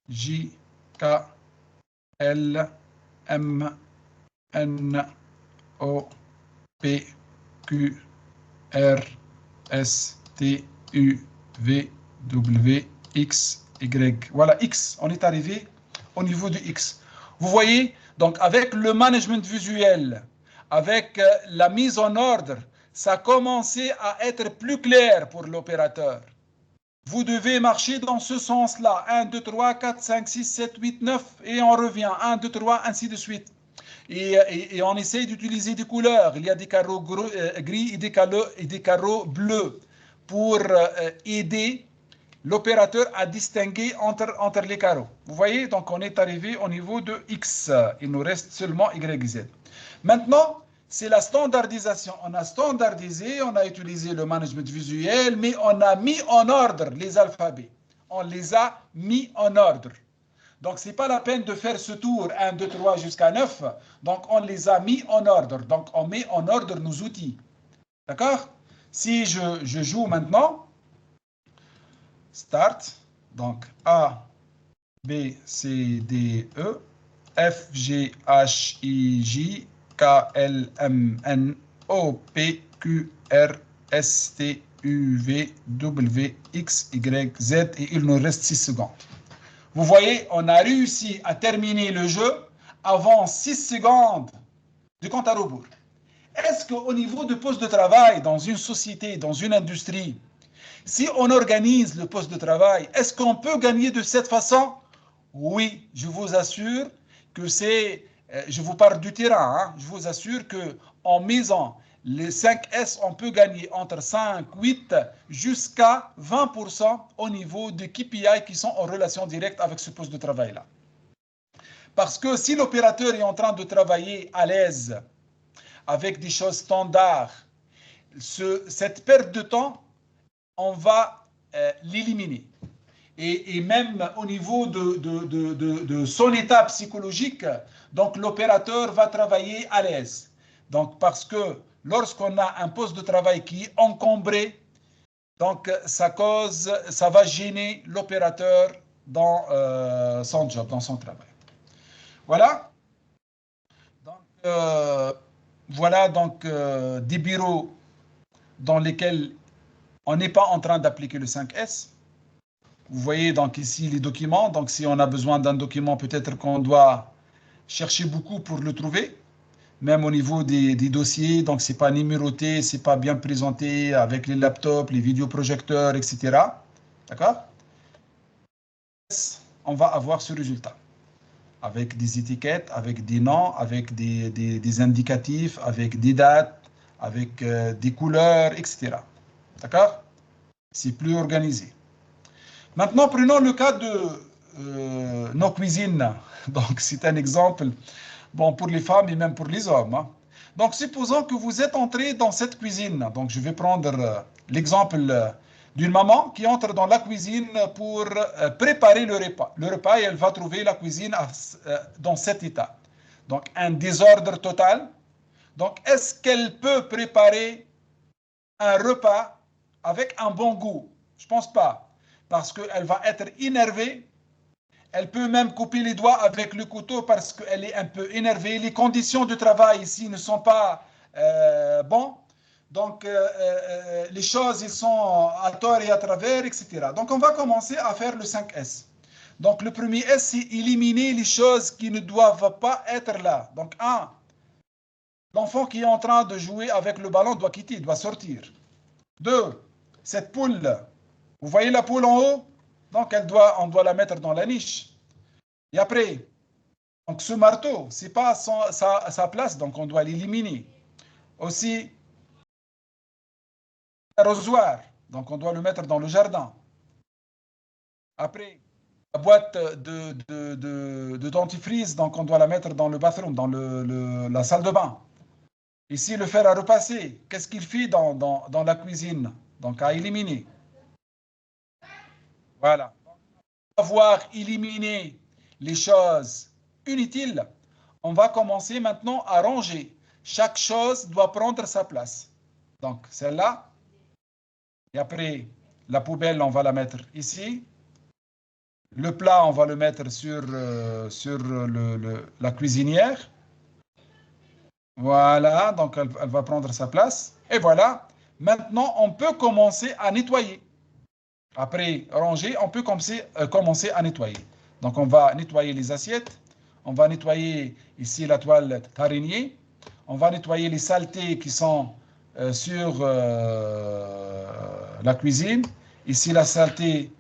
J, K, L, M, N, O, P, Q, R, S, T, U, V, W, X, Y. Voilà, X. On est arrivé au niveau du X. Vous voyez, donc avec le management visuel, avec la mise en ordre, ça a commencé à être plus clair pour l'opérateur. Vous devez marcher dans ce sens-là. 1, 2, 3, 4, 5, 6, 7, 8, 9. Et on revient. 1, 2, 3, ainsi de suite. Et on essaye d'utiliser des couleurs. Il y a des carreaux gris et des carreaux bleus pour aider l'opérateur à distinguer entre les carreaux. Vous voyez, donc on est arrivé au niveau de X. Il nous reste seulement Y, Z. Maintenant, c'est la standardisation. On a standardisé, on a utilisé le management visuel, mais on a mis en ordre les alphabets. On les a mis en ordre. Donc, ce n'est pas la peine de faire ce tour 1, 2, 3 jusqu'à 9. Donc, on les a mis en ordre. Donc, on met en ordre nos outils. D'accord? Si je joue maintenant, start, donc A, B, C, D, E, F, G, H, I, J, K, L, M, N, O, P, Q, R, S, T, U, V, W, X, Y, Z, et il nous reste 6 secondes. Vous voyez, on a réussi à terminer le jeu avant 6 secondes du compte à rebours. Est-ce qu'au niveau du poste de travail, dans une société, dans une industrie, si on organise le poste de travail, est-ce qu'on peut gagner de cette façon? Oui, je vous assure que c'est, je vous parle du terrain, hein, je vous assure qu'en misant les 5S, on peut gagner entre 5, 8 jusqu'à 20% au niveau des KPI qui sont en relation directe avec ce poste de travail-là. Parce que si l'opérateur est en train de travailler à l'aise, avec des choses standards, cette perte de temps, on va l'éliminer. Et même au niveau de son état psychologique, donc l'opérateur va travailler à l'aise. Donc parce que lorsqu'on a un poste de travail qui est encombré, donc ça va gêner l'opérateur dans son job, dans son travail. Voilà. Donc, voilà donc des bureaux dans lesquels on n'est pas en train d'appliquer le 5S. Vous voyez donc ici les documents. Donc si on a besoin d'un document, peut-être qu'on doit chercher beaucoup pour le trouver. Même au niveau des dossiers, donc c'est pas numéroté, c'est pas bien présenté avec les laptops, les vidéoprojecteurs, etc. D'accord? on va avoir ce résultat. Avec des étiquettes, avec des noms, avec des indicatifs, avec des dates, avec des couleurs, etc. D'accord? C'est plus organisé. Maintenant, prenons le cas de nos cuisines. Donc, c'est un exemple bon, pour les femmes et même pour les hommes. Hein. Donc, supposons que vous êtes entré dans cette cuisine. Donc, je vais prendre l'exemple d'une maman qui entre dans la cuisine pour préparer le repas. Le repas, et elle va trouver la cuisine dans cet état. Donc, un désordre total. Donc, est-ce qu'elle peut préparer un repas avec un bon goût? Je ne pense pas. Parce qu'elle va être énervée. Elle peut même couper les doigts avec le couteau parce qu'elle est un peu énervée. Les conditions de travail ici ne sont pas bonnes. Donc, les choses, ils sont à tort et à travers, etc. Donc, on va commencer à faire le 5S. Donc, le premier S, c'est éliminer les choses qui ne doivent pas être là. Donc, l'enfant qui est en train de jouer avec le ballon doit quitter, doit sortir. 2, cette poule, vous voyez la poule en haut? Donc, on doit la mettre dans la niche. Et après, donc ce marteau, ce n'est pas sa place, donc on doit l'éliminer. Aussi, l'arrosoir, donc on doit le mettre dans le jardin. Après, la boîte de dentifrice, donc on doit la mettre dans le bathroom, dans la salle de bain. Ici, le fer à repasser, qu'est-ce qu'il fait dans la cuisine? Donc à éliminer. Voilà. Avoir éliminé les choses inutiles, on va commencer maintenant à ranger. Chaque chose doit prendre sa place. Donc, celle-là. Et après, la poubelle, on va la mettre ici. Le plat, on va le mettre sur la cuisinière. Voilà, donc elle va prendre sa place. Et voilà, maintenant, on peut commencer à nettoyer. Après ranger, on peut commencer à nettoyer. Donc, on va nettoyer les assiettes. On va nettoyer ici la toile d'araignée. On va nettoyer les saletés qui sont sur la cuisine. Ici, la saleté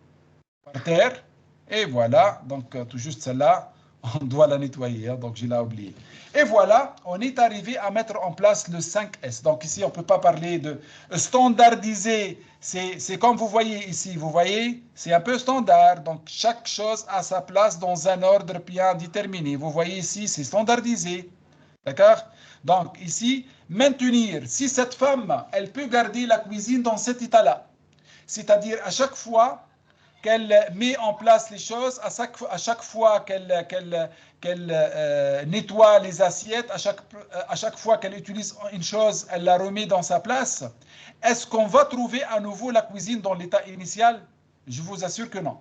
par terre. Et voilà, donc tout juste celle-là, on doit la nettoyer. Hein, donc, je l'ai oublié. Et voilà, on est arrivé à mettre en place le 5S. Donc, ici, on ne peut pas parler de standardiser. C'est comme vous voyez ici. Vous voyez, c'est un peu standard. Donc, chaque chose a sa place dans un ordre bien déterminé. Vous voyez ici, c'est standardisé. D'accord? Donc, ici, maintenir. Si cette femme, elle peut garder la cuisine dans cet état-là, c'est-à-dire à chaque fois qu'elle met en place les choses, à chaque fois qu'elle nettoie les assiettes, à chaque fois qu'elle utilise une chose, elle la remet dans sa place, est-ce qu'on va trouver à nouveau la cuisine dans l'état initial? Je vous assure que non.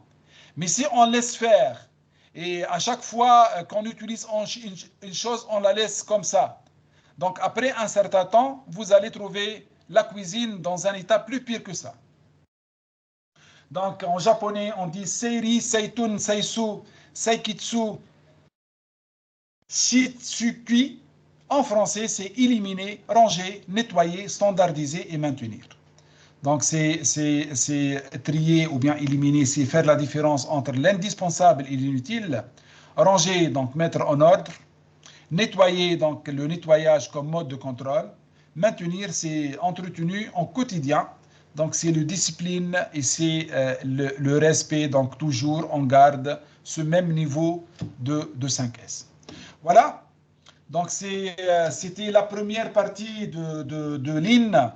Mais si on laisse faire, et à chaque fois qu'on utilise une chose, on la laisse comme ça. Donc après un certain temps, vous allez trouver la cuisine dans un état plus pire que ça. Donc, en japonais, on dit seiri, seitun, seisu, seikitsu, shitsukui. En français, c'est éliminer, ranger, nettoyer, standardiser et maintenir. Donc, c'est trier ou bien éliminer, c'est faire la différence entre l'indispensable et l'inutile. Ranger, donc mettre en ordre. Nettoyer, donc le nettoyage comme mode de contrôle. Maintenir, c'est entretenu en quotidien. Donc, c'est la discipline et c'est le respect. Donc, toujours, on garde ce même niveau de 5S. Voilà. Donc, c'était la première partie de Lean.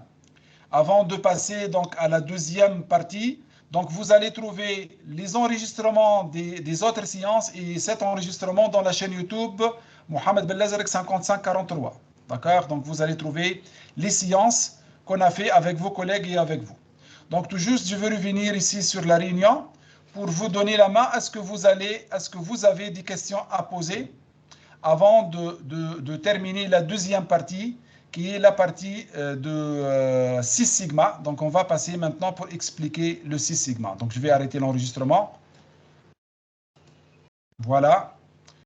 Avant de passer donc, à la deuxième partie, donc, vous allez trouver les enregistrements des autres séances et cet enregistrement dans la chaîne YouTube Mohamed Bellazarek 5543. D'accord? Donc, vous allez trouver les séances qu'on a fait avec vos collègues et avec vous. Donc, tout juste, je veux revenir ici sur la réunion pour vous donner la main. Est-ce que vous avez des questions à poser avant de terminer la deuxième partie, qui est la partie de 6 sigma. Donc, on va passer maintenant pour expliquer le 6 sigma. Donc, je vais arrêter l'enregistrement. Voilà.